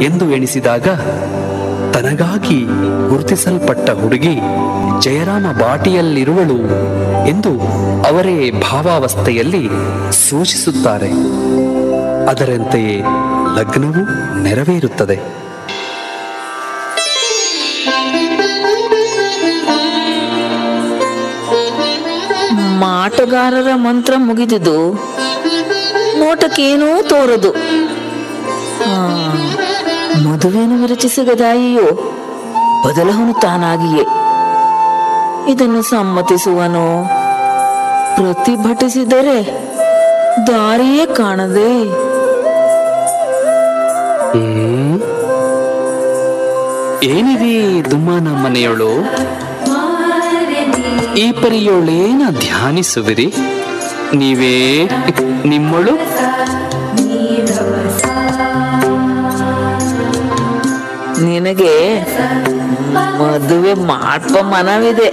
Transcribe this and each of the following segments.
ಎಂದು ಎಣಿಸಿದಾಗ ತನಗಾಗಿ ಗುರುತಿಸಲ್ಪಟ್ಟ ಹುಡುಗಿ ಜಯರಾಮ ಬಾಟಿಯಲ್ಲಿರುವಳು ಎಂದು ಅವರೇ ಭಾವಾವಸ್ಥೆಯಲ್ಲಿ ಸೂಚಿಸುತ್ತಾರೆ. ಅದರಂತೆಯೇ ಲಗ್ನವು ನೆರವೇರುತ್ತದೆ. ಮಾಟಗಾರರ ಮಂತ್ರ ಮುಗಿದುದು, ನೋಟಕ್ಕೇನೂ ತೋರದು. ಮದುವೆಯನ್ನು ವಿರಚಿಸಗದಾಯಿಯೋ ಬದಲವನು ತಾನಾಗಿಯೇ. ಇದನ್ನು ಸಮ್ಮತಿಸುವನೋ, ಪ್ರತಿಭಟಿಸಿದರೆ ದಾರಿಯೇ ಕಾಣದೆ. ಏನಿದೆ ದುಮ್ಮನ ಮನೆಯೊಳು, ಈ ಪರಿಯೋಳೇನ ಧ್ಯಾನಿಸುವಿರಿ ನೀವೇ ನಿಮ್ಮೊಳು? ನಿನಗೆ ಮದುವೆ ಮಾಡುವ ಮನವಿದೆ.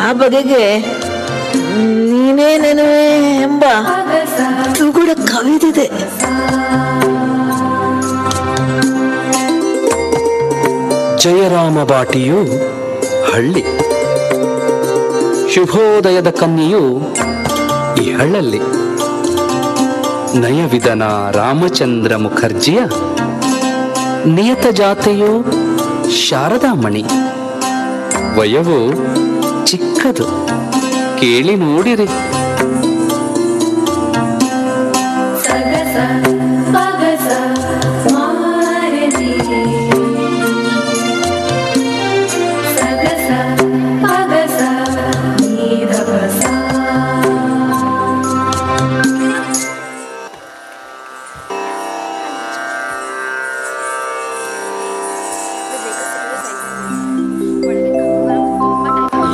ಆ ಬಗೆಗೆ ನೀನೇ ನೆನವೆ ಎಂಬ ತುಗುಡ ಕವಿದಿದೆ. ಜಯರಾಮ ಬಾಟಿಯು ಹಳ್ಳಿ, ಶುಭೋದಯದ ಕನ್ಯೆಯು ಈ ಹಳ್ಳಲ್ಲಿ. ನಯವಿದನ ರಾಮಚಂದ್ರ ಮುಖರ್ಜಿಯ ನಿಯತ ಜಾತೆಯು ಶಾರದಾಮಣಿ. ವಯವು ಚಿಕ್ಕದು, ಕೇಳಿ ನೋಡಿರಿ.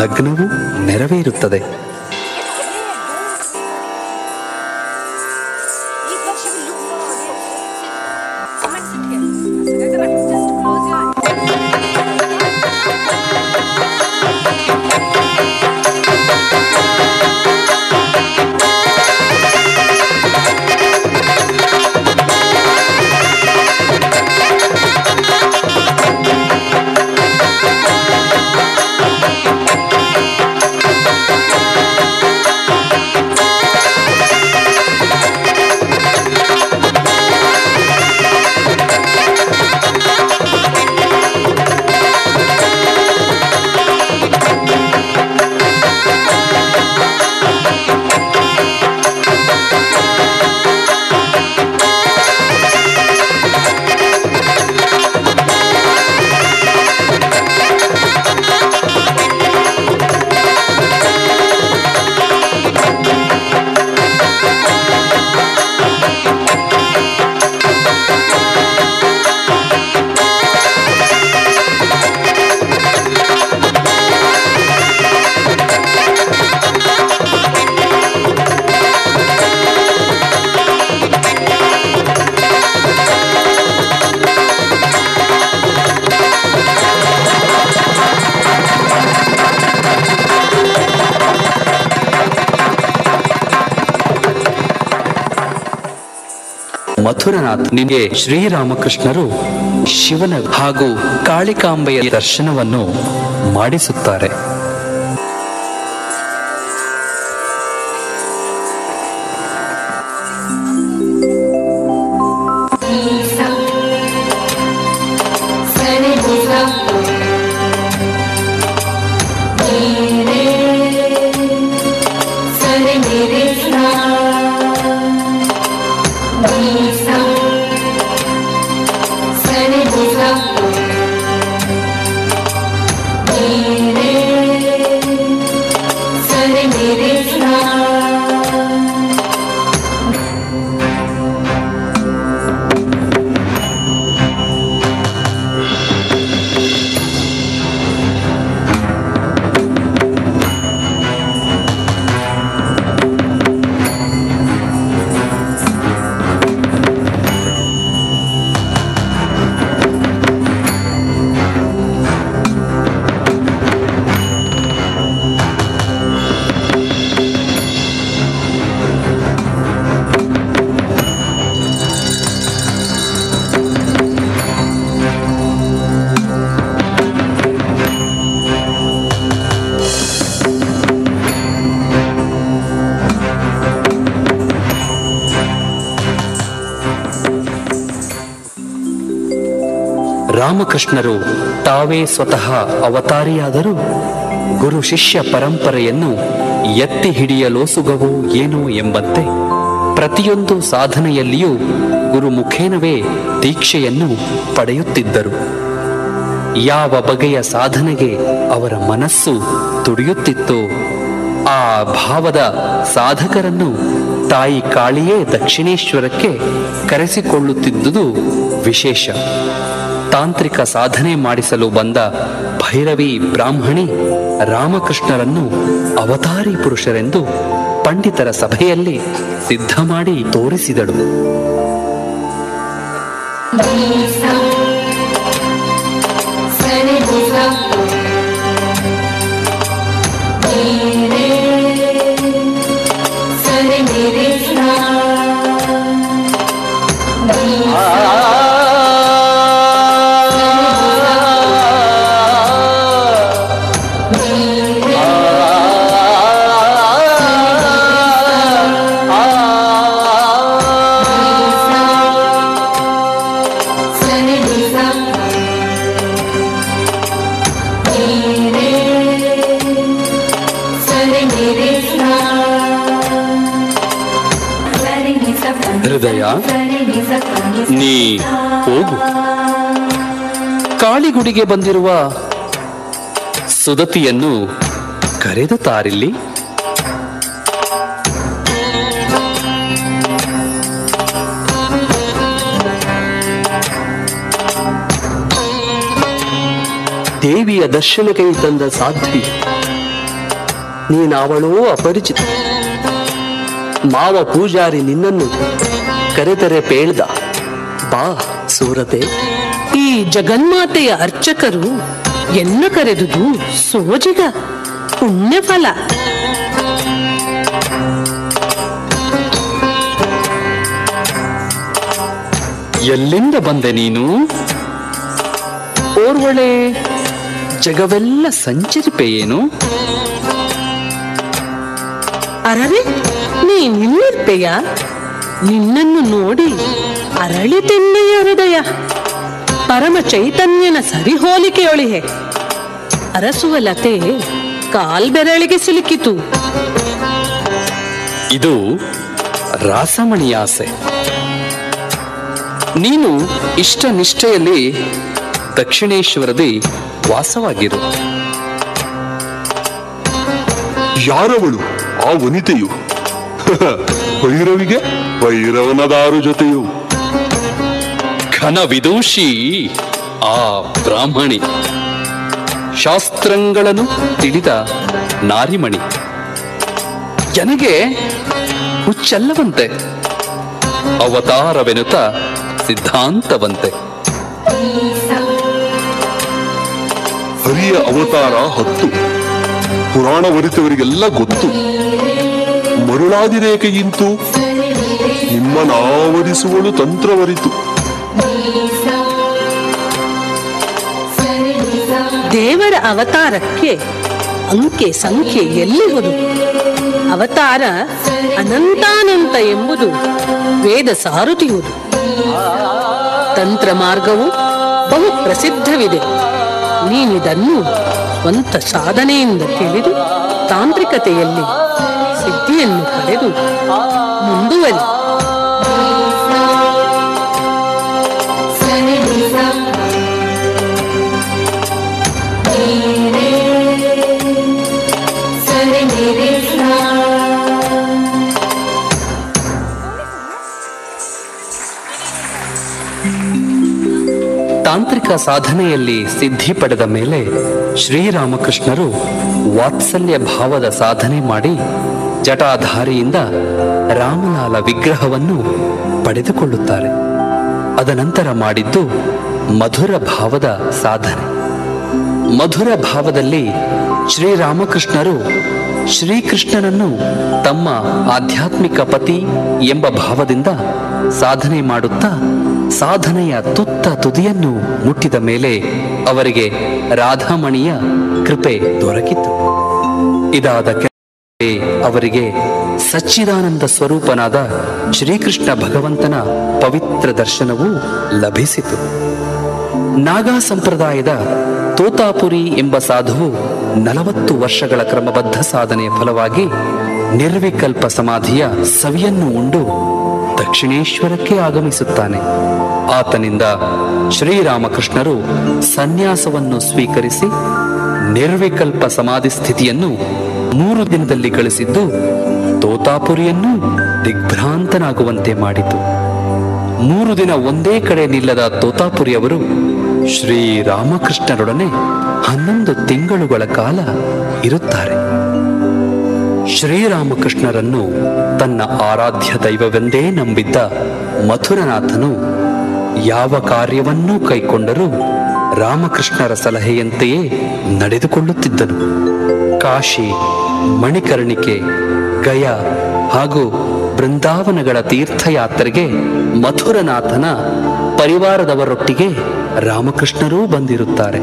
ಲಗ್ನವು ನೆರವೇರುತ್ತದೆ. ಮಥುರನಾಥ್ ನಿಮಗೆ ಶ್ರೀರಾಮಕೃಷ್ಣರು ಶಿವನ ಹಾಗೂ ಕಾಳಿಕಾಂಬೆಯ ದರ್ಶನವನ್ನು ಮಾಡಿಸುತ್ತಾರೆ. Sare ರಾಮಕೃಷ್ಣರು ತಾವೇ ಸ್ವತಃ ಅವತಾರಿಯಾದರೂ ಗುರು ಶಿಷ್ಯ ಪರಂಪರೆಯನ್ನು ಎತ್ತಿ ಹಿಡಿಯಲೋಸುಗವೋ ಏನೋ ಎಂಬಂತೆ ಪ್ರತಿಯೊಂದು ಸಾಧನೆಯಲ್ಲಿಯೂ ಗುರುಮುಖೇನವೇ ದೀಕ್ಷೆಯನ್ನು ಪಡೆಯುತ್ತಿದ್ದರು. ಯಾವ ಬಗೆಯ ಸಾಧನೆಗೆ ಅವರ ಮನಸ್ಸು ತುಡಿಯುತ್ತಿತ್ತೋ ಆ ಭಾವದ ಸಾಧಕರನ್ನು ತಾಯಿ ಕಾಳಿಯೇ ದಕ್ಷಿಣೇಶ್ವರಕ್ಕೆ ಕರೆಸಿಕೊಳ್ಳುತ್ತಿದ್ದುದು ವಿಶೇಷ. ತಾಂತ್ರಿಕ ಸಾಧನೆ ಮಾಡಿಸಲು ಬಂದ ಭೈರವಿ ಬ್ರಾಹ್ಮಣಿ ರಾಮಕೃಷ್ಣರನ್ನು ಅವತಾರಿ ಪುರುಷರೆಂದು ಪಂಡಿತರ ಸಭೆಯಲ್ಲಿ ಸಿದ್ಧ ಮಾಡಿ ತೋರಿಸಿದಳು. ಹೃದಯ, ನೀ ಹೋಗು. ಕಾಳಿಗುಡಿಗೆ ಬಂದಿರುವ ಸುದತಿಯನ್ನು ಕರೆದು ತಾರಿಲ್ಲಿ. ದೇವಿಯ ದರ್ಶನಕ್ಕೆ ತಂದ ಸಾಧ್ವಿ ನೀನಾವಳೋ ಅಪರಿಚಿತ. ಮಾವ ಪೂಜಾರಿ ನಿನ್ನನ್ನು ಕರೆತರೆ ಪೇಳ್ದ. ಬಾ ಸೂರತೆ. ಈ ಜಗನ್ಮಾತೆಯ ಅರ್ಚಕರು ಎನ್ನ ಕರೆದುದು ಸೋಜಿಗ ಪುಣ್ಯಫಲ. ಎಲ್ಲಿಂದ ಬಂದೆ ನೀನು? ಓರ್ವಳೆ ಜಗವೆಲ್ಲ ಸಂಚರಿಪೆಯೇನು? ಅರರೆ, ನೀನಿಲ್ಲಿರ್ಪೆಯ? ನಿನ್ನನ್ನು ನೋಡಿ ಅರಳಿತೆನ್ನೆಯ ಹೃದಯ. ಪರಮ ಚೈತನ್ಯನ ಸರಿಹೋಲಿಕೆಯೊಳಿಹೆ. ಅರಸುವ ಲತೆ ಕಾಲ್ಬೆರಳಿಗೆ ಸಿಲುಕಿತು. ಇದು ರಾಸಮಣಿಯಾಸೆ. ನೀನು ಇಷ್ಟ ನಿಷ್ಠೆಯಲ್ಲಿ ದಕ್ಷಿಣೇಶ್ವರದಿ ವಾಸವಾಗಿರು. ಯಾರವಳು ಆ ವನಿತೆಯು? ಭೈರವಿಗೆ ಭೈರವನದಾರು ಜೊತೆಯು. ಘನ ವಿದೂಷಿ ಆ ಬ್ರಾಹ್ಮಣಿ. ಶಾಸ್ತ್ರಗಳನ್ನು ತಿಳಿದ ನಾರಿಮಣಿ. ನನಗೆ ಹುಚ್ಚಲ್ಲವಂತೆ. ಅವತಾರವೆನುತ ಸಿದ್ಧಾಂತವಂತೆ. ಹರಿಯ ಅವತಾರ 10 ಪುರಾಣವರಿತವರಿಗೆಲ್ಲ ಗೊತ್ತು. ಮರುಳಾದಿರೇಖೆಗಿಂತೂ ನಿಮ್ಮನಾವರಿಸುವಳು ತಂತ್ರವರಿತು. ದೇವರ ಅವತಾರಕ್ಕೆ ಅಂಕೆ ಸಂಖ್ಯೆ ಎಲ್ಲಿಹುದು? ಅವತಾರ ಅನಂತಾನಂತ ಎಂಬುದು ವೇದ ಸಾರುತಿಯುವುದು. ತಂತ್ರ ಮಾರ್ಗವು ಬಹು ಪ್ರಸಿದ್ಧವಿದೆ. ನೀನಿದನ್ನು ಸ್ವಂತ ಸಾಧನೆಯಿಂದ ತಿಳಿದು ತಾಂತ್ರಿಕತೆಯಲ್ಲಿ ಸಿದ್ಧಿಯನ್ನು ಪಡೆದು ಮುಂದುವರಿ. ತಾಂತ್ರಿಕ ಸಾಧನೆಯಲ್ಲಿ ಸಿದ್ಧಿ ಪಡೆದ ಮೇಲೆ ಶ್ರೀರಾಮಕೃಷ್ಣರು ವಾತ್ಸಲ್ಯ ಭಾವದ ಸಾಧನೆ ಮಾಡಿ ಜಟಾಧಾರಿಯಿಂದ ರಾಮಲಾಲ ವಿಗ್ರಹವನ್ನು ಪಡೆದುಕೊಳ್ಳುತ್ತಾರೆ. ಅದನಂತರ ಮಾಡಿದ್ದು ಮಧುರ ಭಾವದ ಸಾಧನೆ. ಮಧುರ ಭಾವದಲ್ಲಿ ಶ್ರೀರಾಮಕೃಷ್ಣರು ಶ್ರೀಕೃಷ್ಣನನ್ನು ತಮ್ಮ ಆಧ್ಯಾತ್ಮಿಕ ಪತಿ ಎಂಬ ಭಾವದಿಂದ ಸಾಧನೆ ಮಾಡುತ್ತಾ ಸಾಧನೆಯ ತುತ್ತ ತುದಿಯನ್ನು ಮುಟ್ಟಿದ ಮೇಲೆ ಅವರಿಗೆ ರಾಧಾಮಣಿಯ ಕೃಪೆ ದೊರಕಿತು. ಇದಾದ ಕೆಳಗೆ ಅವರಿಗೆ ಸಚ್ಚಿದಾನಂದ ಸ್ವರೂಪನಾದ ಶ್ರೀಕೃಷ್ಣ ಭಗವಂತನ ಪವಿತ್ರ ದರ್ಶನವೂ ಲಭಿಸಿತು. ನಾಗಾ ಸಂಪ್ರದಾಯದ ತೋತಾಪುರಿ ಎಂಬ ಸಾಧುವು 40 ವರ್ಷಗಳ ಕ್ರಮಬದ್ಧ ಸಾಧನೆಯ ಫಲವಾಗಿ ನಿರ್ವಿಕಲ್ಪ ಸಮಾಧಿಯ ಸವಿಯನ್ನು ಉಂಡು ದಕ್ಷಿಣೇಶ್ವರಕ್ಕೆ ಆಗಮಿಸುತ್ತಾನೆ. ಆತನಿಂದ ಶ್ರೀರಾಮಕೃಷ್ಣರು ಸನ್ಯಾಸವನ್ನು ಸ್ವೀಕರಿಸಿ ನಿರ್ವಿಕಲ್ಪ ಸಮಾಧಿ ಸ್ಥಿತಿಯನ್ನು 3 ದಿನದಲ್ಲಿ ಗಳಿಸಿದ್ದು ತೋತಾಪುರಿಯನ್ನು ದಿಗ್ಭ್ರಾಂತನಾಗುವಂತೆ ಮಾಡಿತು. 3 ದಿನ ಒಂದೇ ಕಡೆ ನಿಲ್ಲದ ತೋತಾಪುರಿಯವರು ಶ್ರೀರಾಮಕೃಷ್ಣರೊಡನೆ 11 ತಿಂಗಳುಗಳ ಕಾಲ ಇರುತ್ತಾರೆ. ಶ್ರೀರಾಮಕೃಷ್ಣರನ್ನು ತನ್ನ ಆರಾಧ್ಯ ದೈವವೆಂದೇ ನಂಬಿದ್ದ ಮಥುರನಾಥನು ಯಾವ ಕಾರ್ಯವನ್ನೂ ಕೈಕೊಂಡರೂ ರಾಮಕೃಷ್ಣರ ಸಲಹೆಯಂತೆಯೇ ನಡೆದುಕೊಳ್ಳುತ್ತಿದ್ದನು. ಕಾಶಿ, ಮಣಿಕರ್ಣಿಕೆ, ಗಯಾ ಹಾಗೂ ಬೃಂದಾವನಗಳ ತೀರ್ಥಯಾತ್ರೆಗೆ ಮಥುರನಾಥನ ಪರಿವಾರದವರೊಟ್ಟಿಗೆ ರಾಮಕೃಷ್ಣರೂ ಬಂದಿರುತ್ತಾರೆ.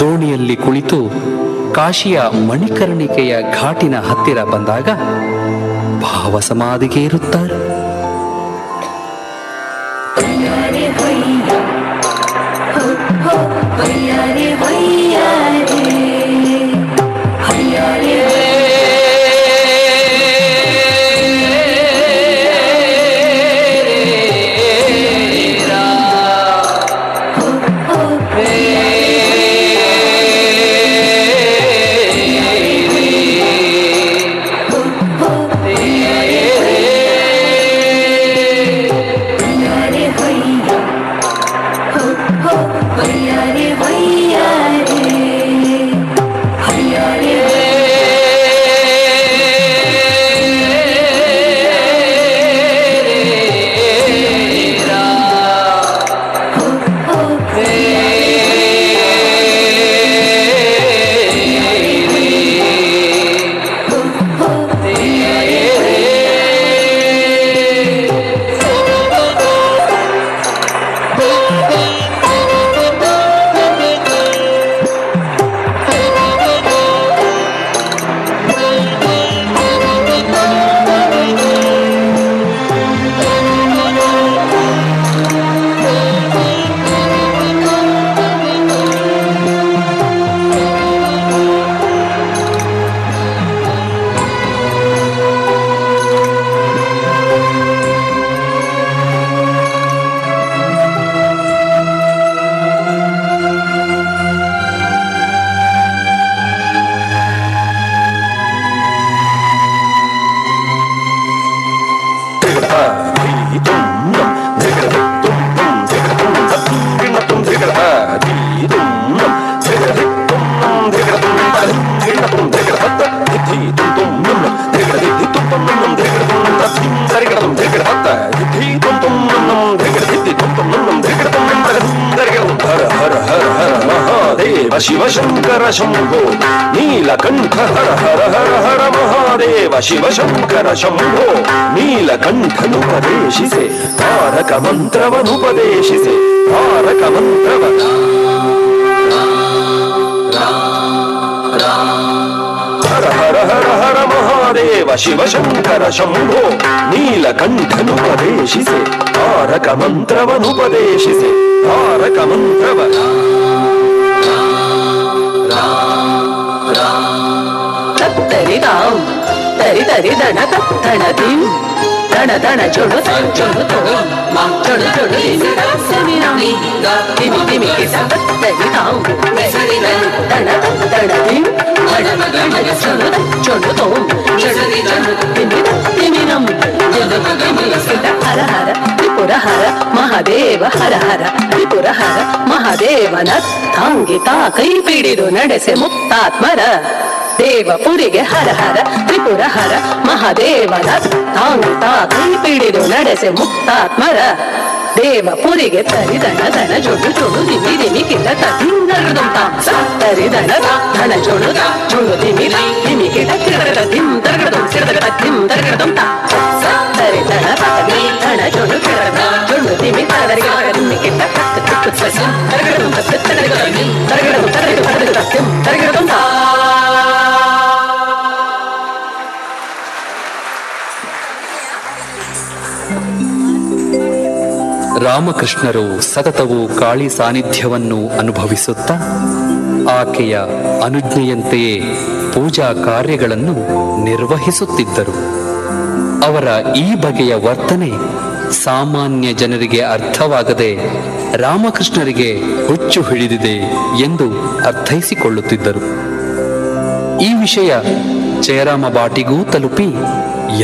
ದೋಣಿಯಲ್ಲಿ ಕುಳಿತು ಕಾಶಿಯ ಮಣಿಕರ್ಣಿಕೆಯ ಘಾಟಿನ ಹತ್ತಿರ ಬಂದಾಗ ಭಾವ ಸಮಾಧಿಗೆ ಇರುತ್ತಾರೆ. ಶಿವ ಶಂಕರ ಶಂಭೋ ನೀಲಕಂಠ ಹರ ಹರ ಹರ ಹರ ಮಹಾದೇವ ಶಿವ ಶಂಕರ ಶಂಭೋ ನೀಲಕಂಠನುಪದೇಶಿಸೆ ತಾರಕ ಮಂತ್ರವನುಪದೇಶಿಸೆ ತಾರಕ ಮಂತ್ರವ ಹರ ಹರ ಹರ ಹರ ಮಹಾದೇವ ಶಿವ ಶಂಕರ ಶಂಭೋ ನೀಲಕಂಠನುಪದೇಶಿಸೆ ತಾರಕ ಮಂತ್ರವನುಪದೇಶಿಸೆ ತಾರಕ ಮಂತ್ರವ ತರಿದಾಂ ತರಿ ತರಿ ದಣ ತಣ ದಿಂ ದಣ ದಣ ಜೊಡು ಜೊಡು ಚೊಡು ಚೊಡು ಸೆಮಿನಾಮಿ ತಿಮಿ ತಿಮಿ ಕಿಸ ತರಿದಾಂ ದಣ ದಣ ದಿಂ ದಣ ದಣ ಜೊಡು ಚೊಡು ಚೊಡು ತಿಮಿ ತಿಮಿನಂ ಜೊಡು ತಿಮಿ ಸಿದ ಹರ ಹರ ತ್ರಿಪುರ ಹರ ಮಹಾದೇವ ಹರ ಹರ ತ್ರಿಪುರ ಹರ ಮಹಾದೇವನ ತಾಂಗಿತ ಕೈ ಪಿಡಿದು ನಡೆಸೆ ಮುಕ್ತಾತ್ಮರ ದೇವಪುರಿಗೆ ಹರ ಹರ ತ್ರಿಪುರ ಹರ ಮಹಾದೇವನ ತಾಂಗಿತ ಕೈ ಪಿಡಿದು ನಡೆಸೆ ಮುಕ್ತಾತ್ಮರ ದೇವಪುರಿಗೆ ತರಿದಣ ದಣ ಜೊಡು ಜೊಡು ದಿಮಿ ದಿಮಿ ಕಿಟ ತಿಂದರದುಂ ತಾಂಸ ತರಿದಣ ದಣ ಜೊಡು ಜೊಡು ದಿಮಿ ದಿಮಿ ಕಿಟ ಕಿಡದ ತಿಂ ತರಗಡದುಂ ಸಿಡದ ತಿಂ ತರಗಡದುಂ ತಾಂಸ ತರಿದಣ ದಣ ಜೊಡು ಕಿಡದ ಜೊಡು ದಿಮಿ ತರಗಡ ದಿಮಿ ಕಿಟ ತಿಕ್ಕು ಸಸ ತರಗಡದುಂ ತರಗಡದುಂ ತರಗಡದುಂ ತಿಂ ತರಗಡದುಂ ತಾ ರಾಮಕೃಷ್ಣರು ಸತತವೂ ಕಾಳಿ ಸಾನ್ನಿಧ್ಯವನ್ನು ಅನುಭವಿಸುತ್ತಾ ಆಕೆಯ ಅನುಜ್ಞೆಯಂತೆಯೇ ಪೂಜಾ ಕಾರ್ಯಗಳನ್ನು ನಿರ್ವಹಿಸುತ್ತಿದ್ದರು. ಅವರ ಈ ಬಗೆಯ ವರ್ತನೆ ಸಾಮಾನ್ಯ ಜನರಿಗೆ ಅರ್ಥವಾಗದೆ ರಾಮಕೃಷ್ಣರಿಗೆ ಹುಚ್ಚು ಹಿಡಿದಿದೆ ಎಂದು ಅರ್ಥೈಸಿಕೊಳ್ಳುತ್ತಿದ್ದರು. ಈ ವಿಷಯ ಜಯರಾಮ ಬಾಟಿಗೂ ತಲುಪಿ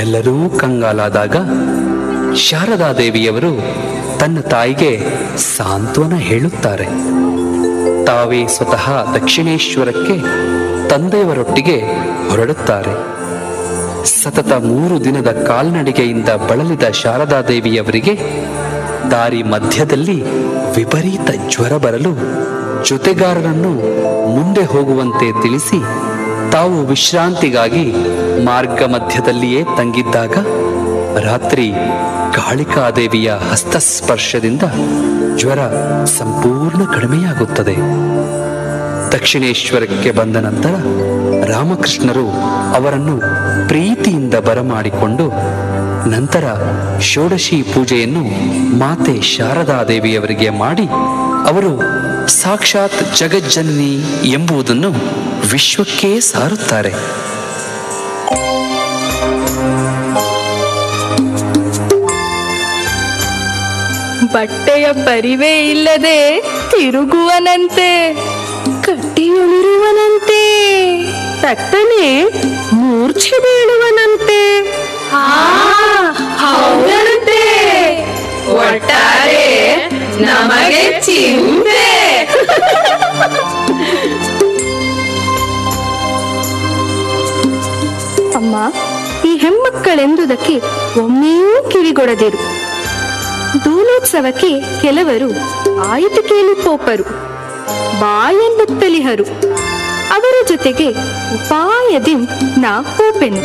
ಎಲ್ಲರೂ ಕಂಗಾಲಾದಾಗ ಶಾರದಾದೇವಿಯವರು ತನ್ನ ತಾಯಿಗೆ ಸಾಂತ್ವನ ಹೇಳುತ್ತಾರೆ. ತಾವೇ ಸ್ವತಃ ದಕ್ಷಿಣೇಶ್ವರಕ್ಕೆ ತಂದೆಯವರೊಟ್ಟಿಗೆ ಹೊರಡುತ್ತಾರೆ. ಸತತ 3 ದಿನದ ಕಾಲ್ನಡಿಗೆಯಿಂದ ಬಳಲಿದ ಶಾರದಾದೇವಿಯವರಿಗೆ ದಾರಿ ಮಧ್ಯದಲ್ಲಿ ವಿಪರೀತ ಜ್ವರ ಬರಲು ಜೊತೆಗಾರರನ್ನು ಮುಂದೆ ಹೋಗುವಂತೆ ತಿಳಿಸಿ ತಾವು ವಿಶ್ರಾಂತಿಗಾಗಿ ಮಾರ್ಗ ಮಧ್ಯದಲ್ಲಿಯೇ ತಂಗಿದ್ದಾಗ ರಾತ್ರಿ ಕಾಳಿಕಾದೇವಿಯ ಹಸ್ತಸ್ಪರ್ಶದಿಂದ ಜ್ವರ ಸಂಪೂರ್ಣ ಕಡಿಮೆಯಾಗುತ್ತದೆ. ದಕ್ಷಿಣೇಶ್ವರಕ್ಕೆ ಬಂದ ನಂತರ ರಾಮಕೃಷ್ಣರು ಅವರನ್ನು ಪ್ರೀತಿಯಿಂದ ಬರಮಾಡಿಕೊಂಡು ನಂತರ ಷೋಡಶಿ ಪೂಜೆಯನ್ನು ಮಾತೆ ಶಾರದಾದೇವಿಯವರಿಗೆ ಮಾಡಿ ಅವರು ಸಾಕ್ಷಾತ್ ಜಗಜ್ಜನನಿ ಎಂಬುದನ್ನು ವಿಶ್ವಕ್ಕೇ ಸಾರುತ್ತಾರೆ. ಬಟ್ಟೆಯ ಪರಿವೇ ಇಲ್ಲದೆ ತಿರುಗುವನಂತೆ, ಕಟ್ಟಿಯುಳಿರುವನಂತೆ, ತಟ್ಟನೆ ಮೂರ್ಛೆ ಬೀಳುವನಂತೆ. ಹೌದಂತೆ, ಒಟ್ಟಾರೆ ನಮಗೆ ಚಿಂತೆ. ಅಮ್ಮ, ಈ ಹೆಮ್ಮಕ್ಕಳೆಂದುದಕ್ಕೆ ಒಮ್ಮೆಯೂ ಕಿವಿಗೊಡದಿರು. ದೂಲೋತ್ಸವಕ್ಕೆ ಕೆಲವರು ಆಯಿತು ಕೇಳಿ ಪೋಪರು, ಬಾಯೆಂದುತ್ತಲಿಹರು. ಅವರ ಜೊತೆಗೆ ಉಪಾಯದಿ ನಾ ಪೋಪೆನು.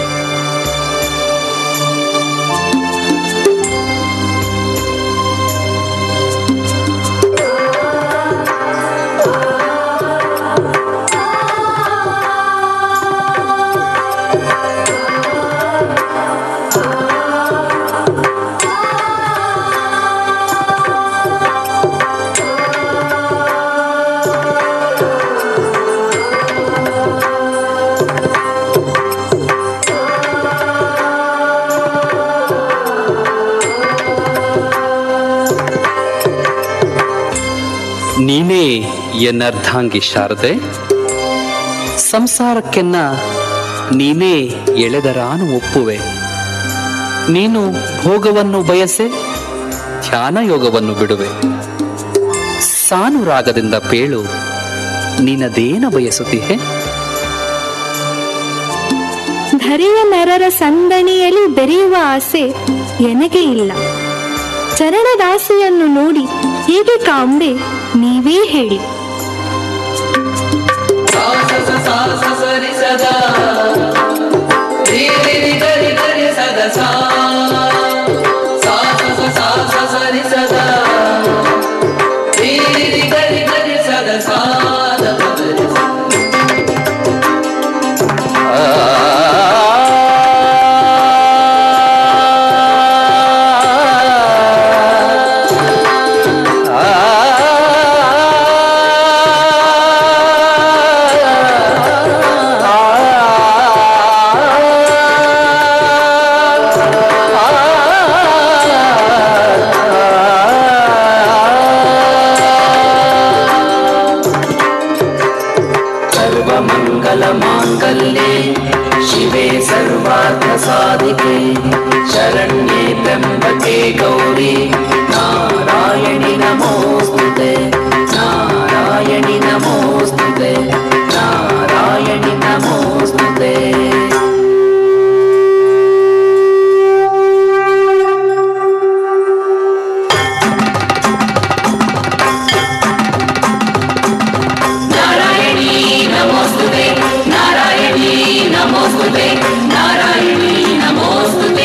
ನೀನೇ ಎನ್ನರ್ಧಾಂಗಿ ಶಾರದೆ, ಸಂಸಾರಕ್ಕೆನ್ನ ನೀನೇ ಎಳೆದರಾನು ಒಪ್ಪುವೆ. ನೀನು ಭೋಗವನ್ನು ಬಯಸೆ ಧ್ಯಾನ ಯೋಗವನ್ನು ಬಿಡುವೆ. ಸಾನುರಾಗದಿಂದ ಪೇಳು ನೀನದೇನ ಬಯಸುತ್ತೀಹೆ? ಧರೆಯ ನರರ ಸಂದಣಿಯಲ್ಲಿ ಬೆರೆಯುವ ಆಸೆ ಎನಗೆ ಇಲ್ಲ. ಚರಣದಾಸೆಯನ್ನು ನೋಡಿ ಹೇಗೆ ಕಾಂಬೆ, ನೀವೇ ಹೇಳಿ. शिवे सर्वार्थसाधिके शरण्ये त्र्यम्बके गौरी नारायणि नमोस्तुते, नारायणि नमोस्तुते, नारायणि नमोस्तुते. Namaste, Namaste, Namaste,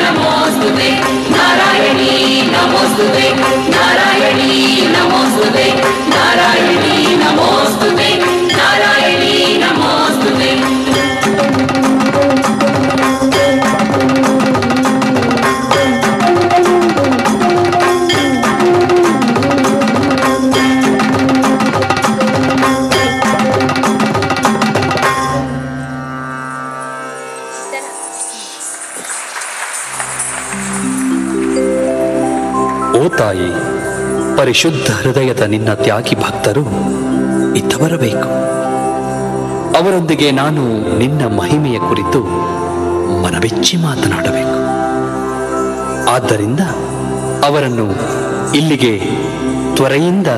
Namaste. ಪರಿಶುದ್ಧ ಹೃದಯದ ನಿನ್ನ ತ್ಯಾಗಿ ಭಕ್ತರು ಇದ್ದ ಬರಬೇಕು. ಅವರೊಂದಿಗೆ ನಾನು ನಿನ್ನ ಮಹಿಮೆಯ ಕುರಿತು ಮನಬೆಚ್ಚಿ ಮಾತನಾಡಬೇಕು. ಆದ್ದರಿಂದ ಅವರನ್ನು ಇಲ್ಲಿಗೆ ತ್ವರೆಯಿಂದ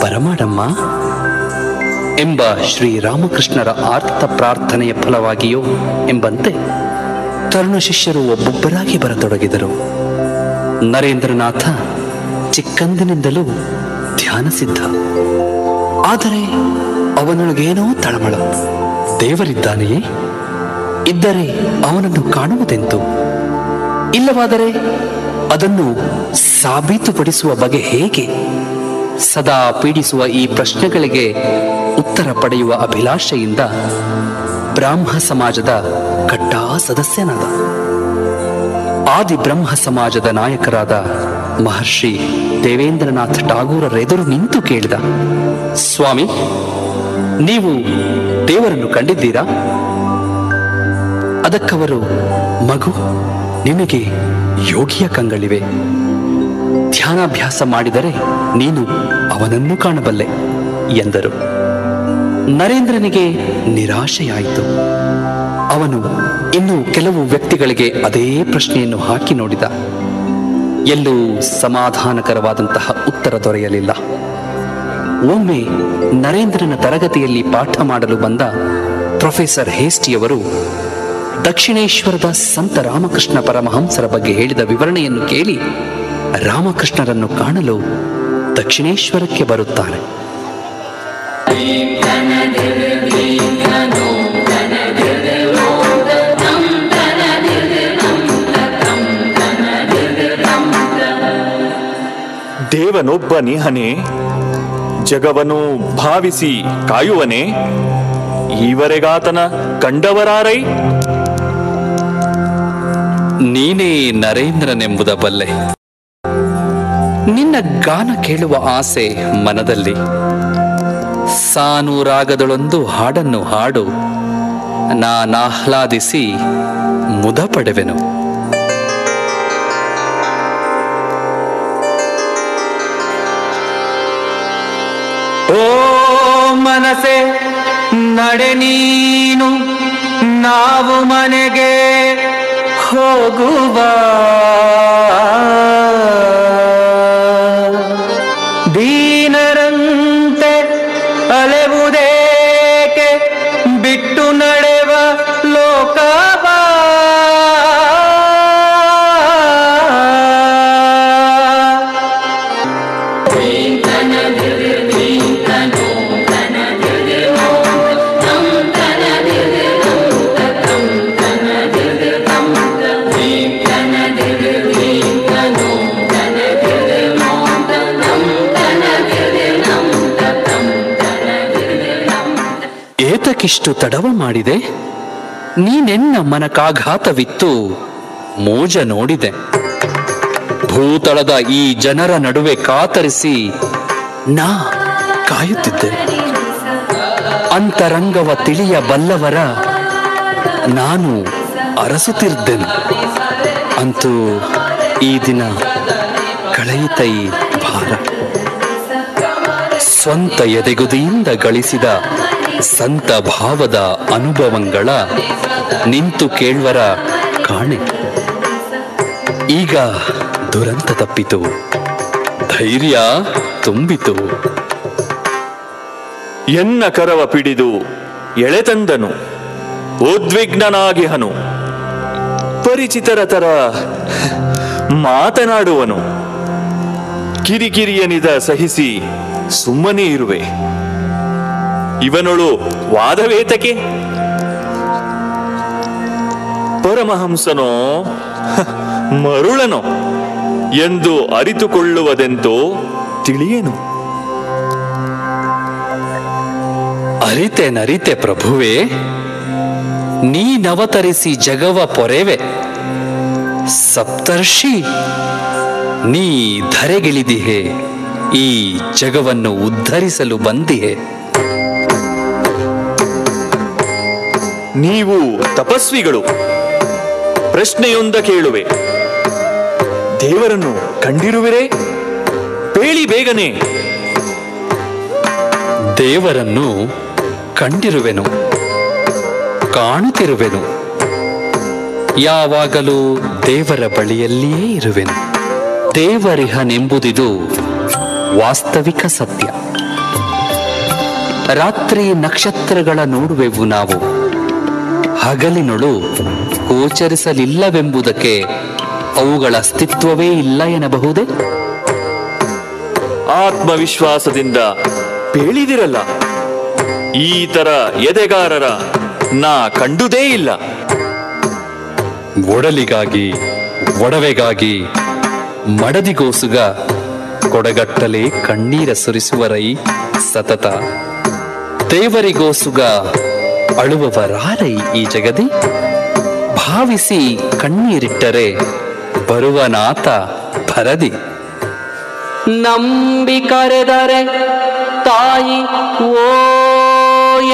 ಬರಮಾಡಮ್ಮ ಎಂಬ ಶ್ರೀರಾಮಕೃಷ್ಣರ ಆರ್ತ ಪ್ರಾರ್ಥನೆಯ ಫಲವಾಗಿಯೋ ಎಂಬಂತೆ ತರುಣ ಶಿಷ್ಯರು ಒಬ್ಬೊಬ್ಬರಾಗಿ ಬರತೊಡಗಿದರು. ನರೇಂದ್ರನಾಥ ಚಿಕ್ಕಂದಿನಿಂದಲೂ ಧ್ಯಾನ ಸಿದ್ಧ. ಆದರೆ ಅವನೊಳಗೇನೋ ತಳಮಳ. ದೇವರಿದ್ದಾನೆಯೇ? ಇದ್ದರೆ ಅವನನ್ನು ಕಾಣುವುದೆಂತು? ಇಲ್ಲವಾದರೆ ಅದನ್ನು ಸಾಬೀತುಪಡಿಸುವ ಬಗೆ ಹೇಗೆ? ಸದಾ ಪೀಡಿಸುವ ಈ ಪ್ರಶ್ನೆಗಳಿಗೆ ಉತ್ತರ ಪಡೆಯುವ ಅಭಿಲಾಷೆಯಿಂದ ಬ್ರಾಹ್ಮ ಸಮಾಜದ ಕಟ್ಟಾ ಸದಸ್ಯನಾದ. ಆದಿ ಬ್ರಹ್ಮ ಸಮಾಜದ ನಾಯಕರಾದ ಮಹರ್ಷಿ ದೇವೇಂದ್ರನಾಥ್ ಟಾಗೂರರೆದುರು ನಿಂತು ಕೇಳಿದ, ಸ್ವಾಮಿ, ನೀವು ದೇವರನ್ನು ಕಂಡಿದ್ದೀರಾ? ಅದಕ್ಕವರು, ಮಗು, ನಿನಗೆ ಯೋಗಿಯ ಕಂಗಳಿವೆ. ಧ್ಯಾನಾಭ್ಯಾಸ ಮಾಡಿದರೆ ನೀನು ಅವನನ್ನು ಕಾಣಬಲ್ಲೆ ಎಂದರು. ನರೇಂದ್ರನಿಗೆ ನಿರಾಶೆಯಾಯಿತು. ಅವನು ಇನ್ನು ಕೆಲವು ವ್ಯಕ್ತಿಗಳಿಗೆ ಅದೇ ಪ್ರಶ್ನೆಯನ್ನು ಹಾಕಿ ನೋಡಿದ. ಎಲ್ಲೂ ಸಮಾಧಾನಕರವಾದಂತಹ ಉತ್ತರ ದೊರೆಯಲಿಲ್ಲ. ಒಮ್ಮೆ ನರೇಂದ್ರನ ತರಗತಿಯಲ್ಲಿ ಪಾಠ ಮಾಡಲು ಬಂದ ಪ್ರೊಫೆಸರ್ ಹೇಸ್ಟಿಯವರು ದಕ್ಷಿಣೇಶ್ವರದ ಸಂತ ರಾಮಕೃಷ್ಣ ಪರಮಹಂಸರ ಬಗ್ಗೆ ಹೇಳಿದ ವಿವರಣೆಯನ್ನು ಕೇಳಿ ರಾಮಕೃಷ್ಣರನ್ನು ಕಾಣಲು ದಕ್ಷಿಣೇಶ್ವರಕ್ಕೆ ಬರುತ್ತಾರೆ. ದೇವನೊಬ್ಬ ನಿಹನೆ, ಜಗವನ್ನು ಭಾವಿಸಿ ಕಾಯುವನೆ, ಈವರೆಗಾತನ ಕಂಡವರಾರೈ? ನೀನೇ ನರೇಂದ್ರನೆಂಬುದ ಬಲ್ಲೆ. ನಿನ್ನ ಗಾನ ಕೇಳುವ ಆಸೆ ಮನದಲ್ಲಿ. ಸಾನೂರಾಗದೊಳೊಂದು ಹಾಡನ್ನು ಹಾಡು, ನಾನಾಹ್ಲಾದಿಸಿ ಮುದ ಪಡೆವೆನು. ಓ ಮನಸೆ ನಡೆ ನೀನು, ನಾವು ಮನೆಗೆ ಹೋಗುವ. ದೀನರಂತೆ ಅಲೆವುದೇಕೆ ಬಿಟ್ಟು ನಡೆವ ಲೋಕವ. ಏತಕ್ಕಿಷ್ಟು ತಡವ ಮಾಡಿದೆ? ನೀನೆನ್ನ ಮನಕಾಘಾತವಿತ್ತು ಮೋಜ ನೋಡಿದೆ. ಭೂತಳದ ಈ ಜನರ ನಡುವೆ ಕಾತರಿಸಿ ನಾ ಕಾಯುತ್ತಿದ್ದೆ. ಅಂತರಂಗವ ತಿಳಿಯ ಬಲ್ಲವರ ನಾನು ಅರಸುತ್ತಿದ್ದೆನು. ಅಂತೂ ಈ ದಿನ ಕಳೆಯಿತೈ ಭಾರ. ಸ್ವಂತ ಎದೆಗುದಿಯಿಂದ ಗಳಿಸಿದ ಸಂತ ಭಾವದ ಅನುಭವಗಳ ನಿಂತು ಕೇಳುವರ ಕಾಣೆ. ಈಗ ದುರಂತ ತಪ್ಪಿತು, ಧೈರ್ಯ ತುಂಬಿತು. ಎನ್ನ ಕರವ ಪಿಡಿದು ಎಳೆತಂದನು, ಉದ್ವಿಗ್ನನಾಗಿಹನು. ಪರಿಚಿತರ ತರ ಮಾತನಾಡುವನು. ಕಿರಿಕಿರಿಯನಿದ ಸಹಿಸಿ ಸುಮ್ಮನೆ ಇರುವೆ. ಇವನೊಳು ವಾದವೇತಕೆ? ಪರಮಹಂಸನೋ ಮರುಳನೋ ಎಂದು ಅರಿತುಕೊಳ್ಳುವುದೆಂತೋ ತಿಳಿಯೇನು. ಅರಿತೆ ಪ್ರಭುವೇ, ನೀನವತರಿಸಿ ಜಗವ ಪೊರೆವೆ. ಸಪ್ತರ್ಷಿ ನೀ ಧರೆಗಿಳಿದಿಹೆ, ಈ ಜಗವನ್ನು ಉದ್ಧರಿಸಲು ಬಂದಿಹೆ. ನೀವು ತಪಸ್ವಿಗಳು. ಪ್ರಶ್ನೆಯೊಂದ ಕೇಳುವೆ, ದೇವರನ್ನು ಕಂಡಿರುವಿರೇ? ಹೇಳಿ ಬೇಗನೆ. ದೇವರನ್ನು ಕಂಡಿರುವೆನು, ಕಾಣುತ್ತಿರುವೆನು, ಯಾವಾಗಲೂ ದೇವರ ಬಳಿಯಲ್ಲಿಯೇ ಇರುವೆನು. ದೇವರಿಹನೆಂಬುದಿದು ವಾಸ್ತವಿಕ ಸತ್ಯ. ರಾತ್ರಿ ನಕ್ಷತ್ರಗಳ ನೋಡುವೆವು ನಾವು, ಹಗಲಿನೊಳು ಗೋಚರಿಸಲಿಲ್ಲವೆಂಬುದಕ್ಕೆ ಅವುಗಳ ಅಸ್ತಿತ್ವವೇ ಇಲ್ಲ ಎನ್ನಬಹುದೇ? ಆತ್ಮವಿಶ್ವಾಸದಿಂದ ಬೇಳಿದಿರಲ್ಲ. ಈ ತರ ಎದೆಗಾರರ ನಾ ಕಂಡುದೇ ಇಲ್ಲ. ಒಡಲಿಗಾಗಿ, ಒಡವೆಗಾಗಿ ಮಡದಿಗೋಸುಗ ಕೊಡಗಟ್ಟಲೆ ಕಣ್ಣೀರ ಸುರಿಸುವರೈ ಸತತ. ದೇವರಿಗೋಸುಗ ಅಳುವವರಾರೈ ಈ ಜಗದಿ. ಭಾವಿಸಿ ಕಣ್ಣೀರಿಟ್ಟರೆ ಬರುವನಾತ ಭರದಿ. ನಂಬಿ ಕರೆದರೆ ತಾಯಿ ಓ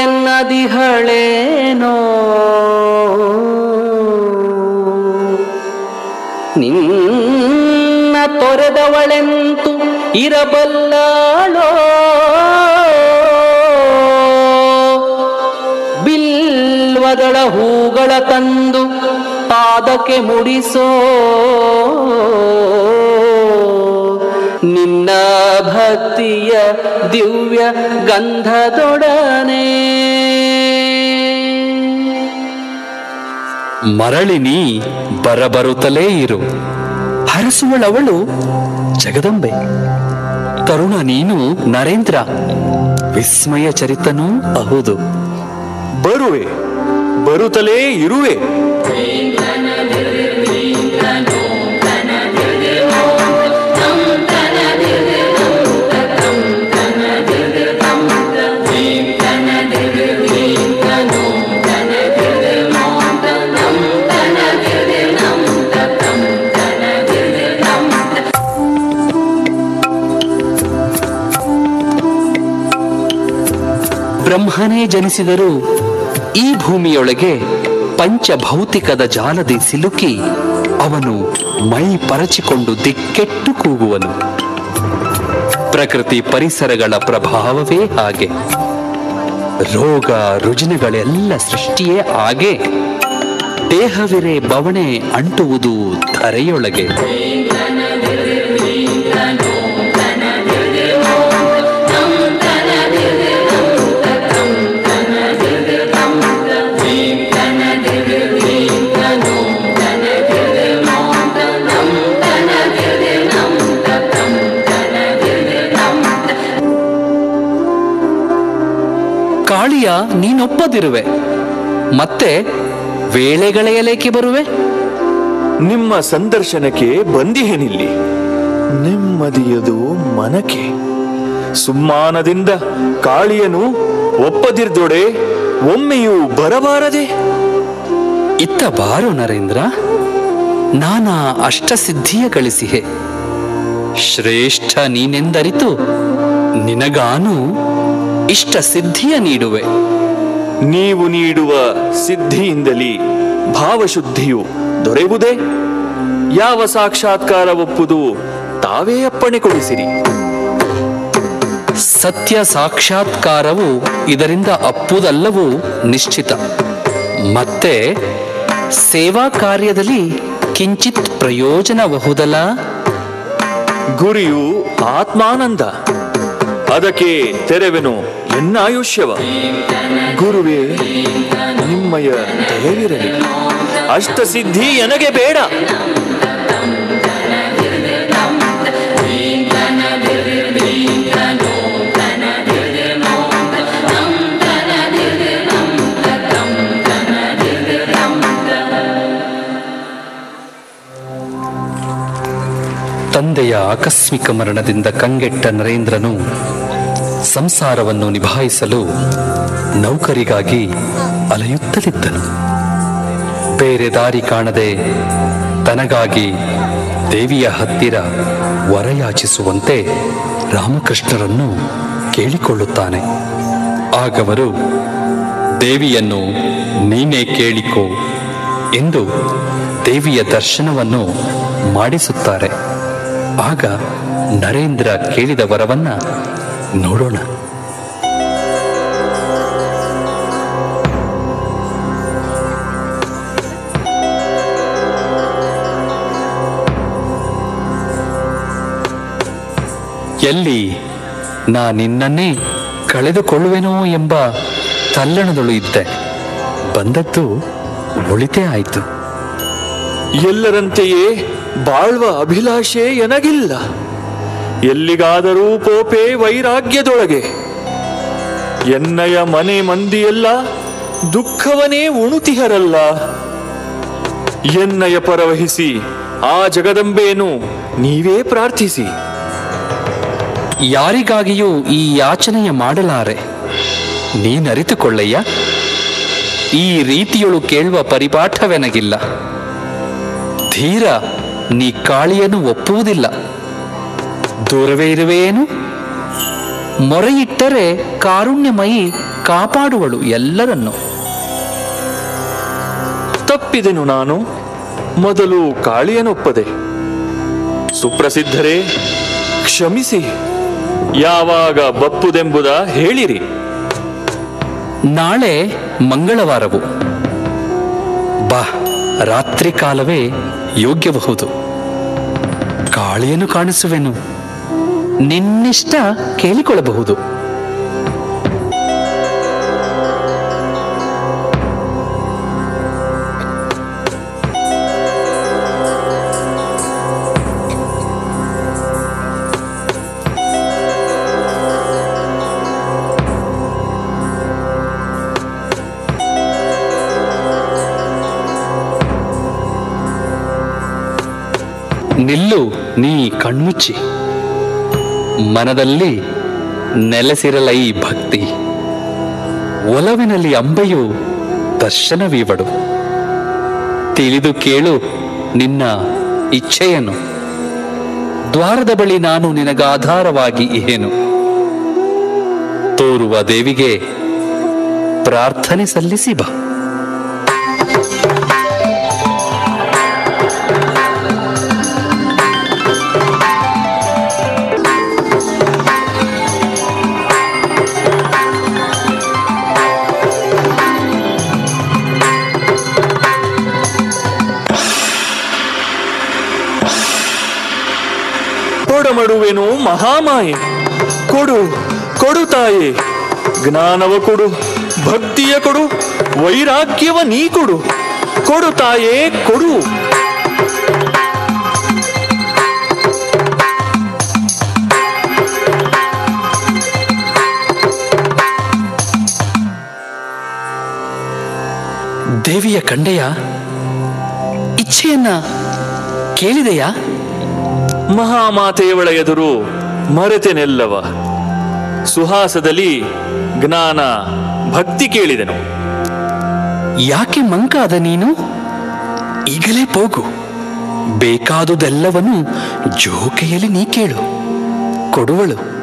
ಎನ್ನದಿಹಳೇನೋ, ನಿನ್ನ ತೊರೆದವಳೆಂತು ಇರಬಲ್ಲಾಳೋ, ಬಿಲ್ವದಳ ಹೂಗಳ ತಂದು ಪಾದಕ್ಕೆ ಮುಡಿಸೋ, ನಿನ್ನ ಭಕ್ತಿಯ ದಿವ್ಯ ಗಂಧದೊಡನೆ. ಮರಳಿನಿ ಬರಬರುತ್ತಲೇ ಇರು, ಹರಸುವಳವಳು ಜಗದಂಬೆ. ತರುಣ ನೀನು ನರೇಂದ್ರ, ವಿಸ್ಮಯ ಚರಿತನೂ ಅಹುದು. ಬರುವೆ, ಬರುತ್ತಲೇ ಇರುವೆ. ಬ್ರಹ್ಮನೇ ಜನಿಸಿದರೂ ಈ ಭೂಮಿಯೊಳಗೆ ಪಂಚಭೌತಿಕದ ಜಾಲದಿ ಸಿಲುಕಿ ಅವನು ಮೈ ಪರಚಿಕೊಂಡು ದಿಕ್ಕೆಟ್ಟು ಕೂಗುವನು. ಪ್ರಕೃತಿ ಪರಿಸರಗಳ ಪ್ರಭಾವವೇ ಹಾಗೆ. ರೋಗ ರುಜಿನಗಳೆಲ್ಲ ಸೃಷ್ಟಿಯೇ ಹಾಗೆ. ದೇಹವಿರೆ ಬವಣೆ ಅಂಟುವುದು ಧರೆಯೊಳಗೆ. ಕಾಳಿಯ ನೀನೊಪ್ಪದಿರುವೆ, ಮತ್ತೆ ವೇಳೆಗಳೆಯಲೇಕೆ ಬರುವೆ? ನಿಮ್ಮ ಸಂದರ್ಶನಕ್ಕೆ ಬಂದಿಹೇನಿಲ್ಲಿ, ನೆಮ್ಮದಿಯದು ಮನಕ್ಕೆ. ಸುಮ್ಮಾನದಿಂದ ಕಾಳಿಯನು ಒಪ್ಪದಿರ್ದೊಡೆ ಒಮ್ಮೆಯೂ ಬರಬಾರದೆ. ಇತ್ತ ಬಾರು ನರೇಂದ್ರ, ನಾನಾ ಅಷ್ಟಸಿದ್ಧಿಯ ಗಳಿಸಿಹೆ. ಶ್ರೇಷ್ಠ ನೀನೆಂದರಿತು ನಿನಗಾನು ಇಷ್ಟ ಸಿದ್ಧಿಯ ನೀಡುವೆ. ನೀವು ನೀಡುವ ಸಿದ್ಧಿಯಿಂದಲೇ ಭಾವಶುದ್ಧಿಯು ದೊರೆಯುವುದೇ? ಯಾವ ಸಾಕ್ಷಾತ್ಕಾರ ಒಪ್ಪುದು ತಾವೇ ಅಪ್ಪಣೆ ಕೊಡಿಸಿರಿ. ಸತ್ಯ ಸಾಕ್ಷಾತ್ಕಾರವು ಇದರಿಂದ ಅಪ್ಪುದಲ್ಲವೂ ನಿಶ್ಚಿತ. ಮತ್ತೆ ಸೇವಾ ಕಾರ್ಯದಲ್ಲಿ ಕಿಂಚಿತ್ ಪ್ರಯೋಜನಬಹುದಲ್ಲ? ಗುರಿಯು ಆತ್ಮಾನಂದ, ಅದಕ್ಕೆ ತೆರೆವೆನು ಎನ್ನಾಯುಷ್ಯವ. ಗುರುವೇ ನಿಮ್ಮಯ ದಯವಿರಲಿ, ಅಷ್ಟಸಿದ್ಧಿ ನನಗೆ ಬೇಡ. ತಂದೆಯ ಆಕಸ್ಮಿಕ ಮರಣದಿಂದ ಕಂಗೆಟ್ಟ ನರೇಂದ್ರನು ಸಂಸಾರವನ್ನು ನಿಭಾಯಿಸಲು ನೌಕರಿಗಾಗಿ ಅಲೆಯುತ್ತಲಿದ್ದನು. ಬೇರೆ ದಾರಿ ಕಾಣದೆ ತನಗಾಗಿ ದೇವಿಯ ಹತ್ತಿರ ವರಯಾಚಿಸುವಂತೆ ರಾಮಕೃಷ್ಣರನ್ನು ಕೇಳಿಕೊಳ್ಳುತ್ತಾನೆ. ಆಗವರು ದೇವಿಯನ್ನು ನೀನೇ ಕೇಳಿಕೋ ಎಂದು ದೇವಿಯ ದರ್ಶನವನ್ನು ಮಾಡಿಸುತ್ತಾರೆ. ಆಗ ನರೇಂದ್ರ ಕೇಳಿದ ವರವನ್ನ ನೋಡೋಣ. ಎಲ್ಲಿ ನಾ ನಿನ್ನನ್ನೇ ಕಳೆದುಕೊಳ್ಳುವೆನೋ ಎಂಬ ತಲ್ಲಣದಳು ಇದ್ದೆ. ಬಂದದ್ದು ಒಳಿತೇ ಆಯಿತು. ಎಲ್ಲರಂತೆಯೇ ಬಾಳ್ವ ಅಭಿಲಾಷೆ ಎನಗಿಲ್ಲ. ಎಲ್ಲಿಗಾದರೂ ಪೋಪೆ ವೈರಾಗ್ಯದೊಳಗೆ. ಎನ್ನಯ ಮನೆ ಮಂದಿಯೆಲ್ಲ ದುಃಖವನೇ ಉಣುತಿಹರಲ್ಲ. ಎನ್ನಯ ಪರವಹಿಸಿ ಆ ಜಗದಂಬೆಯನ್ನು ನೀವೇ ಪ್ರಾರ್ಥಿಸಿ. ಯಾರಿಗಾಗಿಯೂ ಈ ಯಾಚನೆಯ ಮಾಡಲಾರೆ. ನೀನರಿತುಕೊಳ್ಳಯ್ಯ. ಈ ರೀತಿಯೊಳು ಕೇಳುವ ಪರಿಪಾಠವೆನಗಿಲ್ಲ. ಧೀರ, ನೀ ಕಾಳಿಯನ್ನು ಒಪ್ಪುವುದಿಲ್ಲ. ದೂರವೇ ಇರುವೆಯೇನು? ಮೊರೆಯಿಟ್ಟರೆ ಕಾರುಣ್ಯಮಯಿ ಕಾಪಾಡುವಳು ಎಲ್ಲರನ್ನು. ತಪ್ಪಿದೆನು ನಾನು. ಮೊದಲು ಕಾಳಿಯನೊಪ್ಪದೆ. ಸುಪ್ರಸಿದ್ಧರೇ, ಕ್ಷಮಿಸಿ. ಯಾವಾಗ ಬಪ್ಪುದೆಂಬುದ ಹೇಳಿರಿ. ನಾಳೆ ಮಂಗಳವಾರವು. ಬಾ, ರಾತ್ರಿ ಕಾಲವೇ ಯೋಗ್ಯಬಹುದು. ಕಾಳಿಯನ್ನು ಕಾಣಿಸುವೆನು. ನಿನ್ನಿಷ್ಟ ಕೇಳಿಕೊಳ್ಳಬಹುದು. ನಿಲ್ಲು, ನೀ ಕಣ್ಮುಚ್ಚಿ. ಮನದಲ್ಲಿ ನೆಲೆಸಿರಲ ಈ ಭಕ್ತಿ. ಒಲವಿನಲ್ಲಿ ಅಂಬೆಯು ದರ್ಶನವೀವಡು. ತಿಳಿದು ಕೇಳು ನಿನ್ನ ಇಚ್ಛೆಯನ್ನು. ದ್ವಾರದ ಬಳಿ ನಾನು ನಿನಗಾಧಾರವಾಗಿ ಏನು. ತೋರುವ ದೇವಿಗೆ ಪ್ರಾರ್ಥನೆ ಸಲ್ಲಿಸಿ ಬಾ. ಕೊಡಮಡುವೆನು ಮಹಾಮಾಯೆ. ಕೊಡು ಕೊಡು ತಾಯೇ. ಜ್ಞಾನವ ಕೊಡು, ಭಕ್ತಿಯ ಕೊಡು, ವೈರಾಗ್ಯವ ನೀ ಕೊಡು. ಕೊಡು ತಾಯೇ, ಕೊಡು. ದೇವಿಯ ಕಂಡೆಯ ಇಚ್ಛೆಯನ್ನ ಕೇಳಿದೆಯಾ? ಮಹಾಮಾತೆಯವಳ ಎದುರು ಮರೆತೆನೆಲ್ಲವ. ಸುಹಾಸದಲ್ಲಿ ಜ್ಞಾನ ಭಕ್ತಿ ಕೇಳಿದೆನು. ಯಾಕೆ ಮಂಕಾದ ನೀನು? ಈಗಲೇ ಹೋಗು. ಬೇಕಾದುದೆಲ್ಲವನ್ನೂ ಜೋಕೆಯಲ್ಲಿ ನೀ ಕೇಳು, ಕೊಡುವಳು.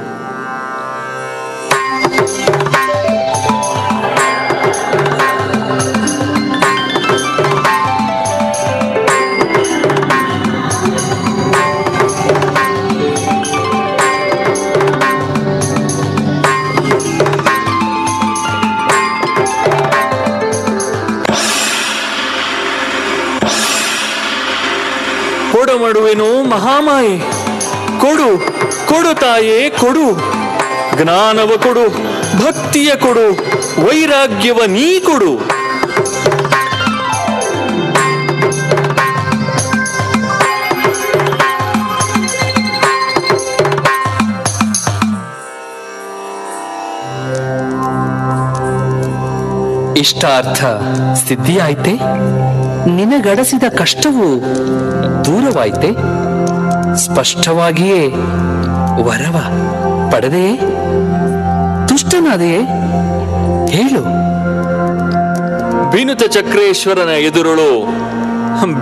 ಕೊಡಮಡುವೆನು ಮಹಾಮಾಯೆ. ಕೊಡು ಕೊಡು ತಾಯೇ, ಕೊಡು. ಜ್ಞಾನವ ಕೊಡು, ಭಕ್ತಿಯ ಕೊಡು, ವೈರಾಗ್ಯವ ನೀ ಕೊಡು. ಇಷ್ಟಾರ್ಥ ಸಿದ್ಧಿಯಾಯ್ತೆ? ನಿನಗಡಸಿದ ಕಷ್ಟವು ದೂರವಾಯ್ತೆ? ಸ್ಪಷ್ಟವಾಗಿಯೇ ವರವ ಪಡೆದೆಯೇ? ತುಷ್ಟನಾದೆಯೇ? ಹೇಳು. ಬಿನುತ ಚಕ್ರೇಶ್ವರನ ಎದುರುಳು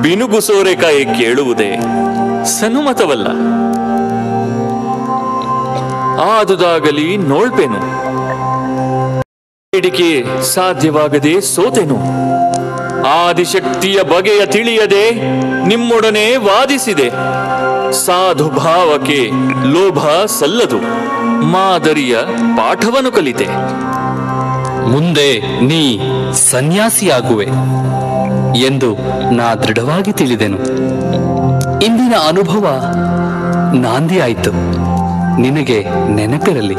ಬಿನುಗು ಸೋರೆಕಾಯಿ ಕೇಳುವುದೇ ಸನುಮತವಲ್ಲ. ಆದುದಾಗಲಿ ನೋಳ್ಪೆನು. ಬೇಡಿಕೆ ಸಾಧ್ಯವಾಗದೆ ಸೋತೆನು. ಆದಿಶಕ್ತಿಯ ಬಗೆಯ ತಿಳಿಯದೆ ನಿಮ್ಮೊಡನೆ ವಾದಿಸಿದೆ. ಸಾಧು ಭಾವಕ್ಕೆ ಲೋಭ ಸಲ್ಲದು. ಮಾದರಿಯ ಪಾಠವನ್ನು ಕಲಿತೆ. ಮುಂದೆ ನೀ ಸನ್ಯಾಸಿಯಾಗುವೆ ಎಂದು ನಾ ದೃಢವಾಗಿ ತಿಳಿದೆನು. ಇಂದಿನ ಅನುಭವ ನಾಂದಿಯಾಯಿತು. ನಿನಗೆ ನೆನಪಿರಲಿ.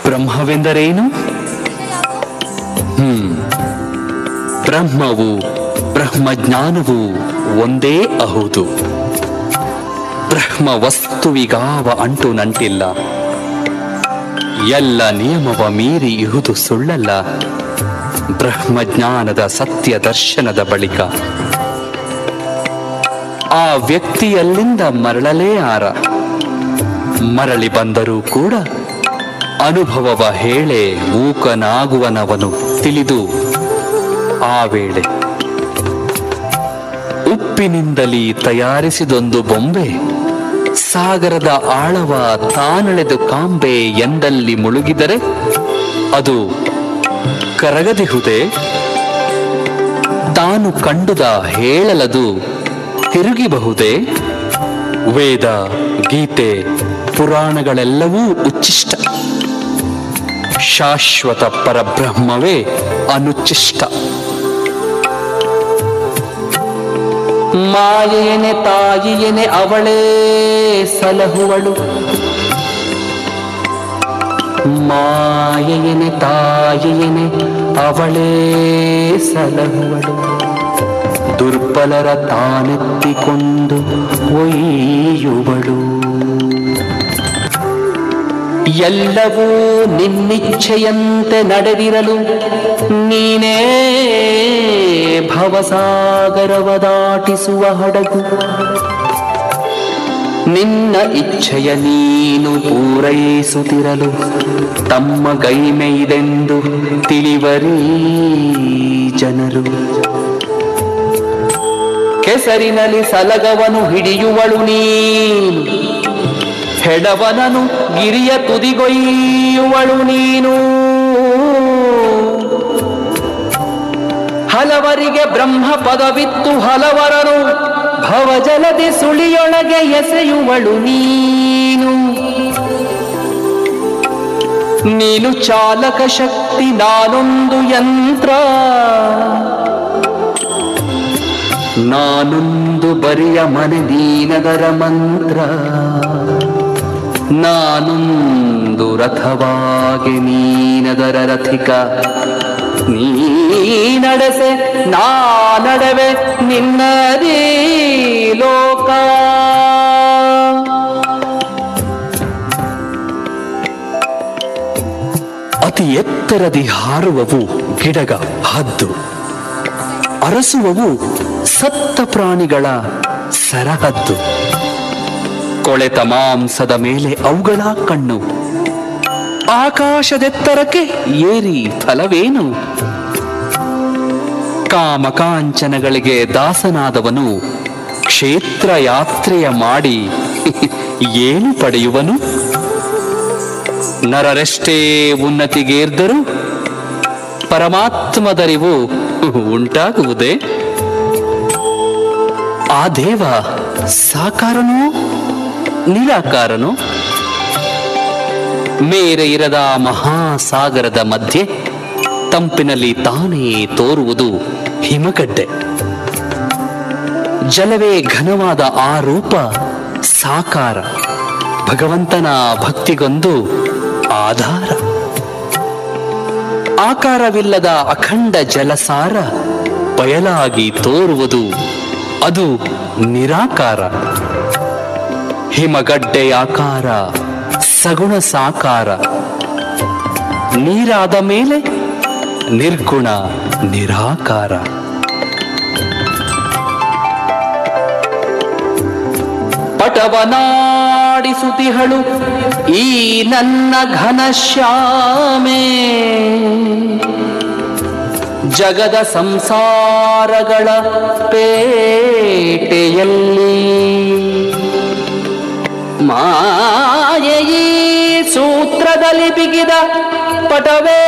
ಬ್ರಹ್ಮವೆಂದರೇನು? ಬ್ರಹ್ಮವು ಬ್ರಹ್ಮಜ್ಞಾನವು ಒಂದೇ ಅಹುದು. ಬ್ರಹ್ಮ ವಸ್ತುವಿಗಾವ ಅಂಟು ನಂಟಿಲ್ಲ. ಎಲ್ಲ ನಿಯಮವ ಮೀರಿ ಇಹುದು ಸುಳ್ಳಲ್ಲ. ಬ್ರಹ್ಮಜ್ಞಾನದ ಸತ್ಯ ದರ್ಶನದ ಬಳಿಕ ಆ ವ್ಯಕ್ತಿಯಲ್ಲಿಂದ ಮರಳಲೇ ಆರ. ಮರಳಿ ಬಂದರೂ ಕೂಡ ಅನುಭವವ ಹೇಳೆ ಮೂಕನಾಗುವನವನು ತಿಳಿದು ಆ ವೇಳೆ ಉಪ್ಪಿನಿಂದಲೇ ತಯಾರಿಸಿದೊಂದು ಬೊಂಬೆ ಸಾಗರದ ಆಳವ ತಾನಳೆದು ಕಾಂಬೆ ಎಂದಲ್ಲಿ ಮುಳುಗಿದರೆ ಅದು ಕರಗದಿಹುದೇ? ತಾನು ಕಂಡುದ ಹೇಳಲದು ತಿರುಗಿಬಹುದೇ? ವೇದ, ಗೀತೆ, ಪುರಾಣಗಳೆಲ್ಲವೂ ಉಚ್ಚಿಷ್ಟ. ಶಾಶ್ವತ ಪರಬ್ರಹ್ಮವೇ ಅನುಚ್ಚಿಷ್ಟ. ಮಾಯೆಯನೆ ತಾಯಿಯನೆ ಅವಳೇ ಸಲಹುವಳು. ಮಾಯೆಯನೆ ತಾಯಿಯನೆ ಅವಳೇ ಸಲಹುವಳು. ದುರ್ಬಲರ ತಾನೆತ್ತಿಕೊಂಡು ಒಯ್ಯುವಳು. ಎಲ್ಲವೂ ನಿನ್ನಿಚ್ಛೆಯಂತೆ ನಡೆದಿರಲು ನೀನೇ ಭವಸಾಗರವ ದಾಟಿಸುವ ಹಡಗು. ನಿನ್ನ ಇಚ್ಛೆಯ ನೀನು ಪೂರೈಸುತ್ತಿರಲು ತಮ್ಮ ಗೈಮೆಯಿದೆಂದು ತಿಳಿವರೀ ಜನರು. ಕೆಸರಿನಲ್ಲಿ ಸಲಗವನು ಹಿಡಿಯುವಳು ನೀನು. ಹೆಡವನನು ಗಿರಿಯ ತುದಿಗೊಯ್ಯುವಳು ನೀನು. ಹಲವರಿಗೆ ಬ್ರಹ್ಮ ಪದವಿತ್ತು ಹಲವರನು ಭವಜಲದಿ ಸುಳಿಯೊಳಗೆ ಎಸೆಯುವಳು ನೀನು. ನೀನು ಚಾಲಕ ಶಕ್ತಿ, ನಾನೊಂದು ಯಂತ್ರ. ನಾನೊಂದು ಬರಿಯ ಮನೆ, ನೀನದರ ಮಂತ್ರ. ನಾನೊಂದು ರಥವಾಗಿ, ನೀನದರ ರಥಿಕ. ನೀ ನಡೆಸೆ ನಾ ನಡವೆ ನಿನ್ನದೇ ಲೋಕ. ಅತಿ ಎತ್ತರದಿ ಹಾರುವವು ಗಿಡಗ ಹದ್ದು. ಅರಸುವವು ಸತ್ತ ಪ್ರಾಣಿಗಳ ಸರಹದ್ದು. ಕೊಳೆತ ಮಾಂಸದ ಮೇಲೆ ಅವುಗಳ ಕಣ್ಣು. ಆಕಾಶದೆತ್ತರಕ್ಕೆ ಏರಿ ಫಲವೇನು? ಕಾಮಕಾಂಚನಗಳಿಗೆ ದಾಸನಾದವನು ಕ್ಷೇತ್ರ ಯಾತ್ರೆಯ ಮಾಡಿ ಏನು ಪಡೆಯುವನು? ನರರೆಷ್ಟೇ ಉನ್ನತಿಗೇರ್ದರೂ ಪರಮಾತ್ಮದರಿವು ಉಂಟಾಗುವುದೇ? ಆ ದೇವ ಸಾಕಾರನೋ ನಿರಾಕಾರನೋ? ಮೇರೆ ಇರದ ಮಹಾಸಾಗರದ ಮಧ್ಯೆ ತಂಪಿನಲ್ಲಿ ತಾನೇ ತೋರುವುದು ಹಿಮಗಡ್ಡೆ. ಜಲವೇ ಘನವಾದ ಆ ರೂಪ ಸಾಕಾರ. ಭಗವಂತನ ಭಕ್ತಿಗೊಂದು ಆಧಾರ. ಆಕಾರವಿಲ್ಲದ ಅಖಂಡ ಜಲಸಾರ ಬಯಲಾಗಿ ತೋರುವುದು ಅದು ನಿರಾಕಾರ. ಹಿಮಗಡ್ಡೆಯ ಆಕಾರ ಸಗುಣ ಸಾಕಾರ. ನೀರಾದ ಮೇಲೆ ನಿರ್ಗುಣ ನಿರಾಕಾರ. ಪಟವನಾಡಿಸುತ್ತಿಹಳು ಈ ನನ್ನ ಘನಶ್ಯಾಮೆ. ಜಗದ ಸಂಸಾರಗಳ ಪೇಟೆಯಲ್ಲಿ ಮಾಯೆಯೀ ಸೂತ್ರದಲ್ಲಿ ಬಿಗಿದ ಪಟವೇರುತ್ತಿದೆ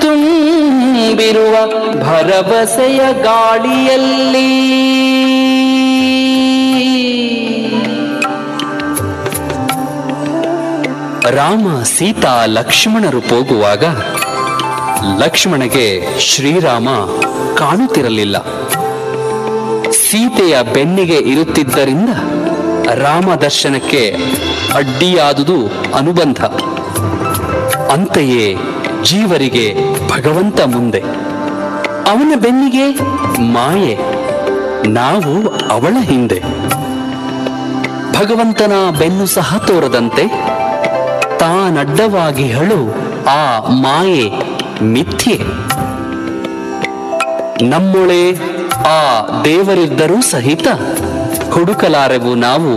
ತುಂಬಿರುವ ಭರವಸೆಯ ಗಾಳಿಯಲ್ಲಿ. ರಾಮ ಸೀತಾ ಲಕ್ಷ್ಮಣರು ಹೋಗುವಾಗ ಲಕ್ಷ್ಮಣಗೆ ಶ್ರೀರಾಮ ಕಾಣುತ್ತಿರಲಿಲ್ಲ. ಸೀತೆಯ ಬೆನ್ನಿಗೆ ಇರುತ್ತಿದ್ದರಿಂದ ರಾಮ ದರ್ಶನಕ್ಕೆ ಅಡ್ಡಿಯಾದುದು ಅನುಬಂಧ. ಅಂತೆಯೇ ಜೀವರಿಗೆ ಭಗವಂತ ಮುಂದೆ, ಅವನ ಬೆನ್ನಿಗೆ ಮಾಯೆ, ನಾವು ಅವಳ ಹಿಂದೆ. ಭಗವಂತನ ಬೆನ್ನು ಸಹ ತೋರದಂತೆ ತಾನಡ್ಡವಾಗಿ ಹೇಳು ಆ ಮಾಯೆ ಮಿಥ್ಯೆ. ನಮ್ಮೊಳೆ ಆ ದೇವರಿದ್ದರೂ ಸಹಿತ ಹುಡುಕಲಾರೆವು ನಾವು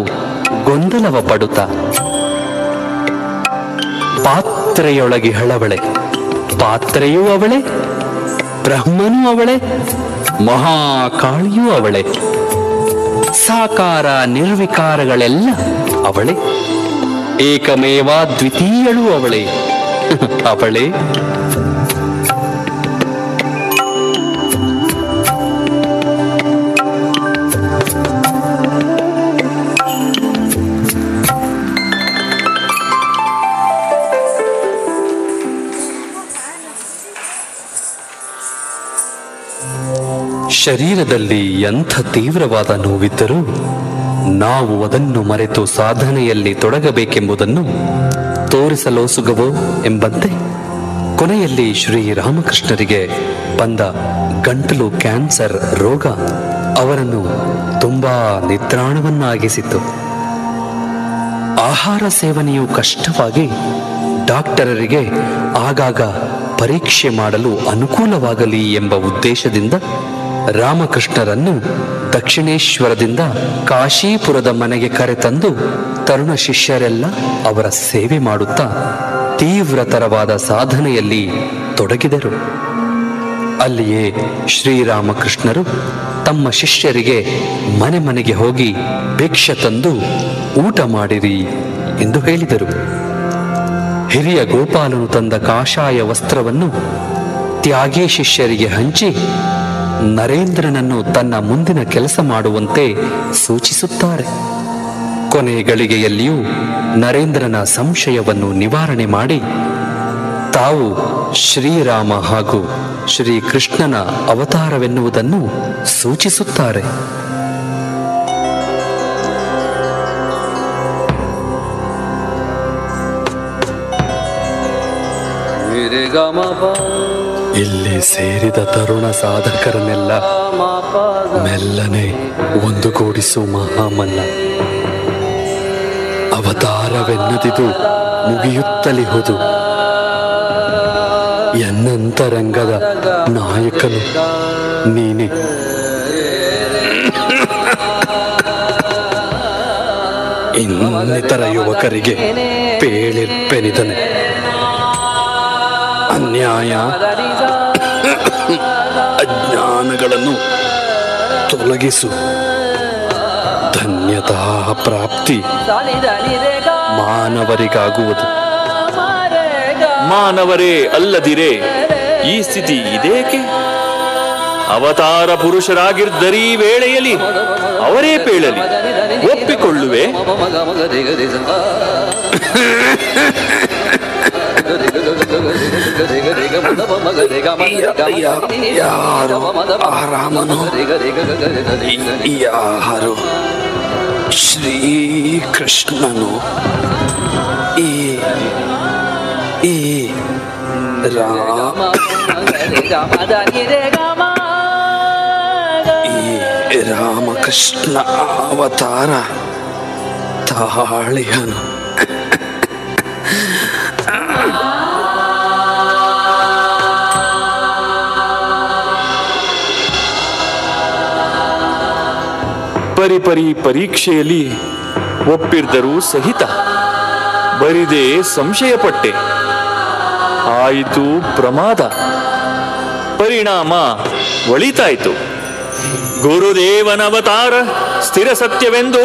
ಗೊಂದಲವ ಪಡುತ್ತ. ಪಾತ್ರೆಯೊಳಗೆ ಹೇಳವಳೆ, ಪಾತ್ರೆಯೂ ಅವಳೆ, ಬ್ರಹ್ಮನೂ ಅವಳೆ, ಮಹಾಕಾಳಿಯೂ ಅವಳೆ, ಸಾಕಾರ ನಿರ್ವಿಕಾರಗಳೆಲ್ಲ ಅವಳೆ, ಏಕಮೇವ ದ್ವಿತೀಯಳು ಅವಳೆ ಅವಳೇ. ಶರೀರದಲ್ಲಿ ಎಂಥ ತೀವ್ರವಾದ ನೋವಿದ್ದರೂ ನಾವು ಅದನ್ನು ಮರೆತು ಸಾಧನೆಯಲ್ಲಿ ತೊಡಗಬೇಕೆಂಬುದನ್ನು ತೋರಿಸಲೋಸುಗವೋ ಎಂಬಂತೆ ಕೊನೆಯಲ್ಲಿ ಶ್ರೀರಾಮಕೃಷ್ಣರಿಗೆ ಬಂದ ಗಂಟಲು ಕ್ಯಾನ್ಸರ್ ರೋಗ ಅವರನ್ನು ತುಂಬಾ ನಿತ್ರಾಣವನ್ನಾಗಿಸಿತು. ಆಹಾರ ಸೇವನೆಯು ಕಷ್ಟವಾಗಿ ಡಾಕ್ಟರರಿಗೆ ಆಗಾಗ ಪರೀಕ್ಷೆ ಮಾಡಲು ಅನುಕೂಲವಾಗಲಿ ಎಂಬ ಉದ್ದೇಶದಿಂದ ರಾಮಕೃಷ್ಣರನ್ನು ದಕ್ಷಿಣೇಶ್ವರದಿಂದ ಕಾಶೀಪುರದ ಮನೆಗೆ ಕರೆತಂದು ತರುಣ ಶಿಷ್ಯರೆಲ್ಲ ಅವರ ಸೇವೆ ಮಾಡುತ್ತಾ ತೀವ್ರತರವಾದ ಸಾಧನೆಯಲ್ಲಿ ತೊಡಗಿದರು. ಅಲ್ಲಿಯೇ ಶ್ರೀರಾಮಕೃಷ್ಣರು ತಮ್ಮ ಶಿಷ್ಯರಿಗೆ ಮನೆ ಮನೆಗೆ ಹೋಗಿ ಭಿಕ್ಷೆ ತಂದು ಊಟ ಮಾಡಿರಿ ಎಂದು ಹೇಳಿದರು. ಹಿರಿಯ ಗೋಪಾಲನು ತಂದ ಕಾಷಾಯ ವಸ್ತ್ರವನ್ನು ತ್ಯಾಗಿ ಶಿಷ್ಯರಿಗೆ ಹಂಚಿ ನರೇಂದ್ರನನ್ನು ತನ್ನ ಮುಂದಿನ ಕೆಲಸ ಮಾಡುವಂತೆ ಸೂಚಿಸುತ್ತಾರೆ. ಕೊನೆ ಗಳಿಗೆಯಲ್ಲಿಯೂ ನರೇಂದ್ರನ ಸಂಶಯವನ್ನು ನಿವಾರಣೆ ಮಾಡಿ ತಾವು ಶ್ರೀರಾಮ ಹಾಗೂ ಶ್ರೀಕೃಷ್ಣನ ಅವತಾರವೆನ್ನುವುದನ್ನು ಸೂಚಿಸುತ್ತಾರೆ. ಇಲ್ಲಿ ಸೇರಿದ ತರುಣ ಸಾಧಕರನ್ನೆಲ್ಲ ಮೆಲ್ಲನೆ ಒಂದುಗೂಡಿಸು ಮಹಾಮಲ್ಲ. ಅವತಾರವೆನ್ನದಿದು ಮುಗಿಯುತ್ತಲಿಹುದು. ಎನ್ನಂತರಂಗದ ನಾಯಕನು ನೀನೆ. ಇನ್ನಿತರ ಯುವಕರಿಗೆ ಪೇಳಿರ್ಪೆನಿದನೆ. ಅನ್ಯಾಯ ಅಜ್ಞಾನಗಳನ್ನು ತೊಲಗಿಸು. ಧನ್ಯತಾ ಪ್ರಾಪ್ತಿ ಮಾನವರಿಗಾಗುವುದು. ಮಾನವರೇ ಅಲ್ಲದಿರೇ ಈ ಸ್ಥಿತಿ ಇದೇಕೆ? ಅವತಾರ ಪುರುಷರಾಗಿದ್ದರೀ ವೇಳೆಯಲ್ಲಿ ಅವರೇ ಪೇಳಲಿ, ಒಪ್ಪಿಕೊಳ್ಳುವೆ. ಯಾರು ರಾಮನು? ಯಾರು ಶ್ರೀಕೃಷ್ಣನು? ಈ ರಾಮಕೃಷ್ಣ ಅವತಾರ ತಾಳಿಯನು. ಪರಿಪರಿ ಪರೀಕ್ಷೆಯಲ್ಲಿ ಒಪ್ಪಿರ್ದರೂ ಸಹಿತ ಬರಿದೇ ಸಂಶಯಪಟ್ಟೆ. ಆಯಿತು ಪ್ರಮಾದ, ಪರಿಣಾಮ ಒಳಿತಾಯಿತು. ಗುರುದೇವನವತಾರ ಸ್ಥಿರ ಸತ್ಯವೆಂದು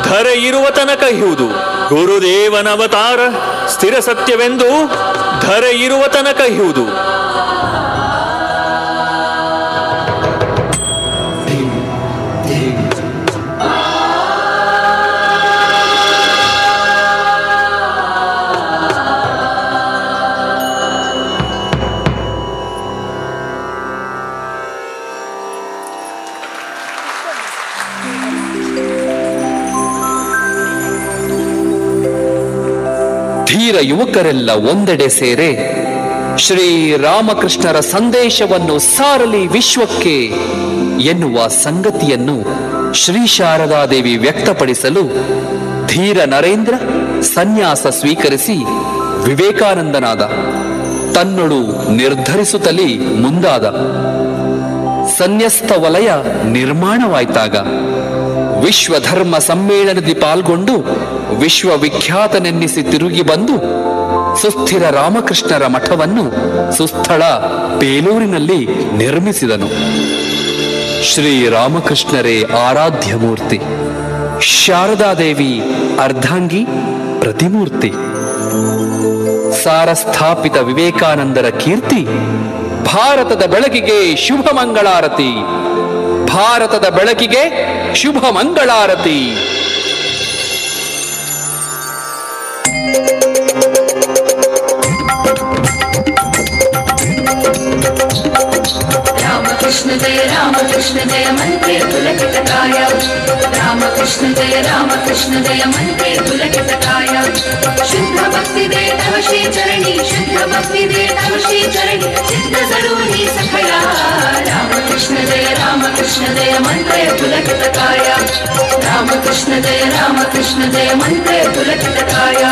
ಧರೆ ಇರುವ ತನಕ ಇಹುದು. ಗುರುದೇವನವತಾರ ಸ್ಥಿರ ಸತ್ಯವೆಂದು ಧರೆ ಇರುವ ತನಕ ಇಹುದು. ಧೀರ ಯುವಕರೆಲ್ಲ ಒಂದೆಡೆ ಸೇರೆ ಶ್ರೀರಾಮಕೃಷ್ಣರ ಸಂದೇಶವನ್ನು ಸಾರಲಿ ವಿಶ್ವಕ್ಕೆ ಎನ್ನುವ ಸಂಗತಿಯನ್ನು ಶ್ರೀ ಶಾರದಾದೇವಿ ವ್ಯಕ್ತಪಡಿಸಲು ಧೀರ ನರೇಂದ್ರ ಸನ್ಯಾಸ ಸ್ವೀಕರಿಸಿ ವಿವೇಕಾನಂದನಾದ. ತನ್ನೊಳು ನಿರ್ಧರಿಸುತ್ತಲೇ ಮುಂದಾದ. ಸನ್ಯಸ್ತ ವಲಯ ನಿರ್ಮಾಣವಾಯ್ತಾಗ ವಿಶ್ವಧರ್ಮ ಸಮ್ಮೇಳನದಲ್ಲಿ ಪಾಲ್ಗೊಂಡು ವಿಶ್ವವಿಖ್ಯಾತನೆನ್ನಿಸಿ ತಿರುಗಿ ಬಂದು ಸುಸ್ಥಿರ ರಾಮಕೃಷ್ಣರ ಮಠವನ್ನು ಸುಸ್ಥಳ ಬೇಲೂರಿನಲ್ಲಿ ನಿರ್ಮಿಸಿದನು. ಶ್ರೀರಾಮಕೃಷ್ಣರೇ ಆರಾಧ್ಯ ಮೂರ್ತಿ, ಶಾರದಾದೇವಿ ಅರ್ಧಾಂಗಿ ಪ್ರತಿಮೂರ್ತಿ. ಸಾರಸ್ಥಾಪಿತ ವಿವೇಕಾನಂದರ ಕೀರ್ತಿ ಭಾರತದ ಬೆಳಕಿಗೆ ಶುಭ ಮಂಗಳಾರತಿ. ಭಾರತದ ಬೆಳಕಿಗೆ ಶುಭ ಮಂಗಳಾರತಿ. रामकृष्ण जय मंत्रे पुलकितकाय। रामकृष्ण जय मंत्रे पुलकितकाय। शुद्ध भक्ति दे तव श्री चरणी, शुद्ध भक्ति दे तव श्री चरणी, चित्त जरूरी सखया। रामकृष्ण जय मंत्रे पुलकितकाय। रामकृष्ण जय मंत्रे पुलकितकाय।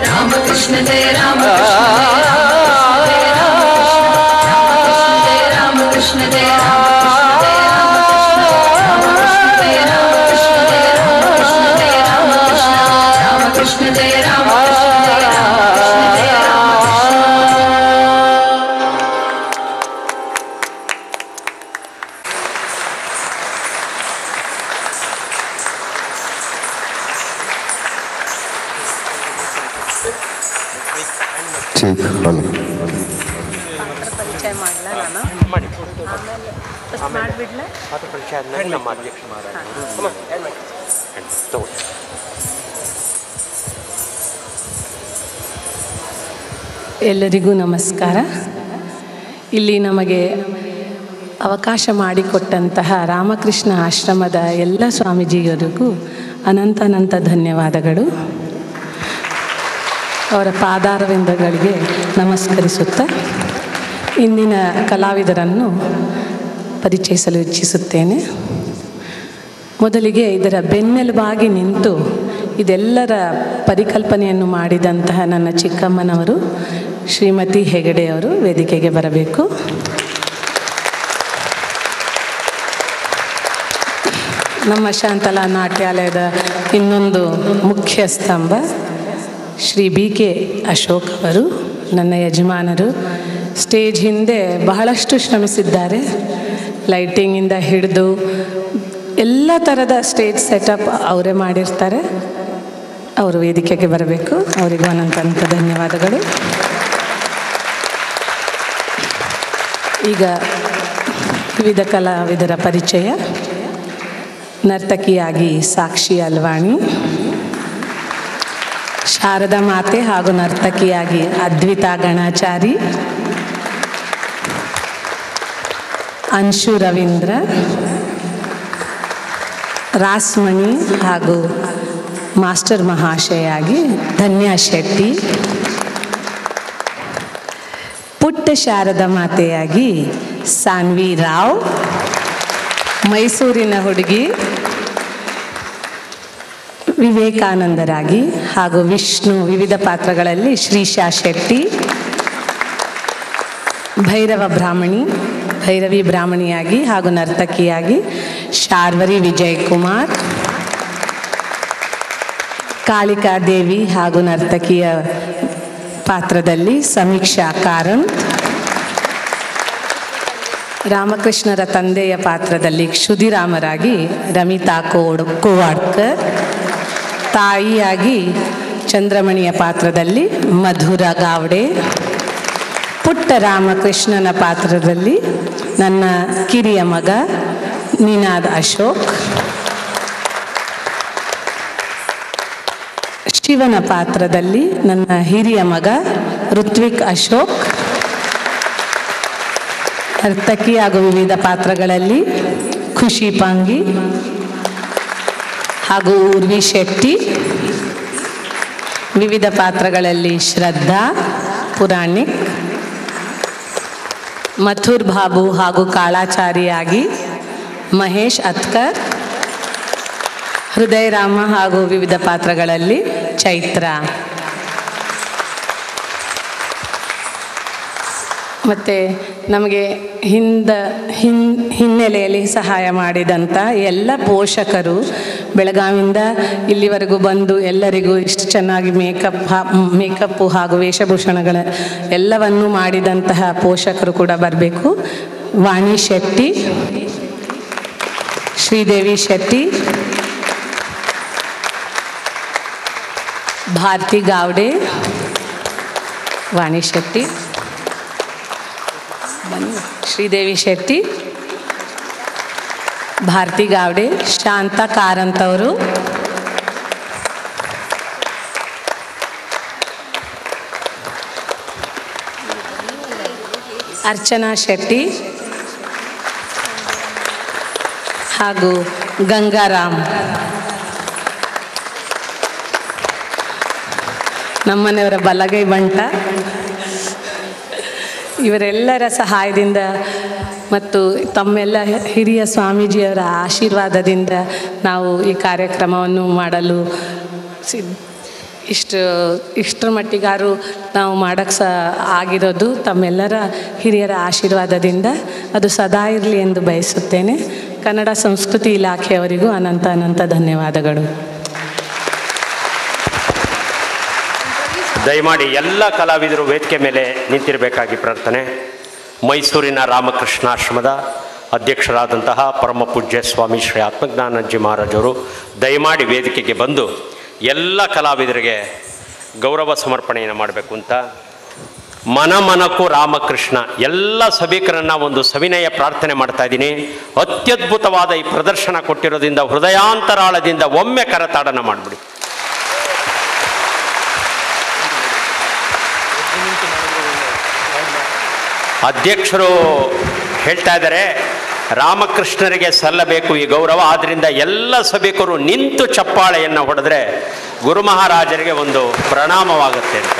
रामकृष्ण जय कृष्ण जय रामकृष्ण जय ಪರಿಚಯ ಮಾಡಲ್ಲ ನಾನು ಮಾಡಿಬಿಡ್ಲ. ಎಲ್ಲರಿಗೂ ನಮಸ್ಕಾರ. ಇಲ್ಲಿ ನಮಗೆ ಅವಕಾಶ ಮಾಡಿಕೊಟ್ಟಂತಹ ರಾಮಕೃಷ್ಣ ಆಶ್ರಮದ ಎಲ್ಲ ಸ್ವಾಮೀಜಿಯವರಿಗೂ ಅನಂತ ಧನ್ಯವಾದಗಳು. ಅವರ ಪಾದಾರವಿಂದಗಳಿಗೆ ನಮಸ್ಕರಿಸುತ್ತಾ ಇಂದಿನ ಕಲಾವಿದರನ್ನು ಪರಿಚಯಿಸಲು ಇಚ್ಛಿಸುತ್ತೇನೆ. ಮೊದಲಿಗೆ ಇದರ ಬೆನ್ನೆಲುಬಾಗಿ ನಿಂತು ಇದೆಲ್ಲರ ಪರಿಕಲ್ಪನೆಯನ್ನು ಮಾಡಿದಂತಹ ನನ್ನ ಚಿಕ್ಕಮ್ಮನವರು ಶ್ರೀಮತಿ ಹೆಗಡೆಯವರು ವೇದಿಕೆಗೆ ಬರಬೇಕು. ನಮ್ಮ ಶಾಂತಲಾ ನಾಟ್ಯಾಲಯದ ಇನ್ನೊಂದು ಮುಖ್ಯ ಸ್ತಂಭ ಶ್ರೀ BK ಅಶೋಕ್ ಅವರು, ನನ್ನ ಯಜಮಾನರು. ಸ್ಟೇಜ್ ಹಿಂದೆ ಬಹಳಷ್ಟು ಶ್ರಮಿಸಿದ್ದಾರೆ. ಲೈಟಿಂಗಿಂದ ಹಿಡಿದು ಎಲ್ಲ ಥರದ ಸ್ಟೇಜ್ ಸೆಟಪ್ ಅವರೇ ಮಾಡಿರ್ತಾರೆ. ಅವರು ವೇದಿಕೆಗೆ ಬರಬೇಕು. ಅವರಿಗೂ ಅನಂತ ಧನ್ಯವಾದಗಳು. ಈಗ ವಿವಿಧ ಕಲಾವಿದರ ಪರಿಚಯ. ನರ್ತಕಿಯಾಗಿ ಸಾಕ್ಷಿ ಅಲ್ವಾಣಿ, ಶಾರದಾ ಮಾತೆ ಹಾಗೂ ನರ್ತಕಿಯಾಗಿ ಅದ್ವಿತಾ ಗಣಾಚಾರಿ, ಅನ್ಶು ರವೀಂದ್ರ, ರಾಸ್ಮಣಿ ಹಾಗೂ ಮಾಸ್ಟರ್ ಮಹಾಶಯಾಗಿ ಧನ್ಯಾ ಶೆಟ್ಟಿ, ಪುಟ್ಟ ಶಾರದಾ ಮಾತೆಯಾಗಿ ಸಾನ್ವಿ ರಾವ್, ಮೈಸೂರಿನ ಹುಡುಗಿ ವಿವೇಕಾನಂದರಾಗಿ ಹಾಗೂ ವಿಷ್ಣು ವಿವಿಧ ಪಾತ್ರಗಳಲ್ಲಿ ಶ್ರೀಶಾ ಶೆಟ್ಟಿ, ಭೈರವಿ ಬ್ರಾಹ್ಮಣಿಯಾಗಿ ಹಾಗೂ ನರ್ತಕಿಯಾಗಿ ಶಾರ್ವರಿ ವಿಜಯ್ ಕುಮಾರ್, ಕಾಳಿಕಾದೇವಿ ಹಾಗೂ ನರ್ತಕಿಯ ಪಾತ್ರದಲ್ಲಿ ಸಮೀಕ್ಷಾ ಕಾರಂತ್, ರಾಮಕೃಷ್ಣರ ತಂದೆಯ ಪಾತ್ರದಲ್ಲಿ ಕ್ಷುದಿರಾಮರಾಗಿ ರಮಿತಾ ಕೋವಾಡ್ಕರ್, ತಾಯಿಯಾಗಿ ಚಂದ್ರಮಣಿಯ ಪಾತ್ರದಲ್ಲಿ ಮಧುರ ಗಾವಡೆ, ಪುಟ್ಟ ರಾಮಕೃಷ್ಣನ ಪಾತ್ರದಲ್ಲಿ ನನ್ನ ಕಿರಿಯ ಮಗ ನಿನಾದ್ ಅಶೋಕ್, ಶಿವನ ಪಾತ್ರದಲ್ಲಿ ನನ್ನ ಹಿರಿಯ ಮಗ ಋತ್ವಿಕ್ ಅಶೋಕ್, ನರ್ತಕಿ ಹಾಗೂ ವಿವಿಧ ಪಾತ್ರಗಳಲ್ಲಿ ಖುಷಿ ಪಾಂಗಿ ಹಾಗೂ ಊರ್ವಿ ಶೆಟ್ಟಿ, ವಿವಿಧ ಪಾತ್ರಗಳಲ್ಲಿ ಶ್ರದ್ಧಾ ಪುರಾಣಿಕ್, ಮಥುರ್ ಬಾಬು ಹಾಗೂ ಕಾಳಾಚಾರಿಯಾಗಿ ಮಹೇಶ್ ಅತ್ಕರ್, ಹೃದಯ ರಾಮ ಹಾಗೂ ವಿವಿಧ ಪಾತ್ರಗಳಲ್ಲಿ ಚೈತ್ರ. ಮತ್ತು ನಮಗೆ ಹಿನ್ನೆಲೆಯಲ್ಲಿ ಸಹಾಯ ಮಾಡಿದಂಥ ಎಲ್ಲ ಪೋಷಕರು, ಬೆಳಗಾವಿಯಿಂದ ಇಲ್ಲಿವರೆಗೂ ಬಂದು ಎಲ್ಲರಿಗೂ ಇಷ್ಟು ಚೆನ್ನಾಗಿ ಮೇಕಪ್ಪು ಹಾಗೂ ವೇಷಭೂಷಣಗಳ ಎಲ್ಲವನ್ನೂ ಮಾಡಿದಂತಹ ಪೋಷಕರು ಕೂಡ ಬರಬೇಕು. ವಾಣಿ ಶೆಟ್ಟಿ, ಶ್ರೀದೇವಿ ಶೆಟ್ಟಿ, ಭಾರತಿ ಗಾವಡೆ, ವಾಣಿ ಶೆಟ್ಟಿ, ಶ್ರೀದೇವಿ ಶೆಟ್ಟಿ, ಭಾರತಿ ಗಾವಡೆ, ಶಾಂತ ಕಾರಂತ್ ಅವರು, ಅರ್ಚನಾ ಶೆಟ್ಟಿ ಹಾಗೂ ಗಂಗಾರಾಮ್. ನಮ್ಮನೆಯವರ ಬಲಗೈ ಬಂಟ. ಇವರೆಲ್ಲರ ಸಹಾಯದಿಂದ ಮತ್ತು ತಮ್ಮೆಲ್ಲ ಹಿರಿಯ ಸ್ವಾಮೀಜಿಯವರ ಆಶೀರ್ವಾದದಿಂದ ನಾವು ಈ ಕಾರ್ಯಕ್ರಮವನ್ನು ಮಾಡಲು ಇಷ್ಟರ ಮಟ್ಟಿಗಾರು ನಾವು ಮಾಡೋಕ್ಕೆ ಆಗಿರೋದು ತಮ್ಮೆಲ್ಲರ ಹಿರಿಯರ ಆಶೀರ್ವಾದದಿಂದ. ಅದು ಸದಾ ಇರಲಿ ಎಂದು ಬಯಸುತ್ತೇನೆ. ಕನ್ನಡ ಸಂಸ್ಕೃತಿ ಇಲಾಖೆಯವರಿಗೂ ಅನಂತ ಧನ್ಯವಾದಗಳು. ದಯಮಾಡಿ ಎಲ್ಲ ಕಲಾವಿದರು ವೇದಿಕೆ ಮೇಲೆ ನಿಂತಿರಬೇಕಾಗಿ ಪ್ರಾರ್ಥನೆ. ಮೈಸೂರಿನ ರಾಮಕೃಷ್ಣಾಶ್ರಮದ ಅಧ್ಯಕ್ಷರಾದಂತಹ ಪರಮ ಪೂಜ್ಯ ಸ್ವಾಮಿ ಶ್ರೀ ಆತ್ಮಜ್ಞಾನಂದಜಿ ಮಹಾರಾಜವರು ದಯಮಾಡಿ ವೇದಿಕೆಗೆ ಬಂದು ಎಲ್ಲ ಕಲಾವಿದರಿಗೆ ಗೌರವ ಸಮರ್ಪಣೆಯನ್ನು ಮಾಡಬೇಕು ಅಂತ ಮನಕ್ಕೂ ರಾಮಕೃಷ್ಣ ಎಲ್ಲ ಸಭಿಕರನ್ನು ಒಂದು ಸವಿನಯ ಪ್ರಾರ್ಥನೆ ಮಾಡ್ತಾ ಇದ್ದೀನಿ. ಅತ್ಯದ್ಭುತವಾದ ಈ ಪ್ರದರ್ಶನ ಕೊಟ್ಟಿರೋದ್ರಿಂದ ಹೃದಯಾಂತರಾಳದಿಂದ ಒಮ್ಮೆ ಕರತಾಡನ ಮಾಡಿಬಿಡಿ. ಅಧ್ಯಕ್ಷರು ಹೇಳ್ತಾ ಇದ್ದಾರೆ ರಾಮಕೃಷ್ಣರಿಗೆ ಸಲ್ಲಬೇಕು ಈ ಗೌರವ, ಆದ್ದರಿಂದ ಎಲ್ಲ ಸಭಿಕರು ನಿಂತು ಚಪ್ಪಾಳೆಯನ್ನು ಹೊಡೆದ್ರೆ ಗುರು ಮಹಾರಾಜರಿಗೆ ಒಂದು ಪ್ರಣಾಮವಾಗುತ್ತೆ ಅಂತ.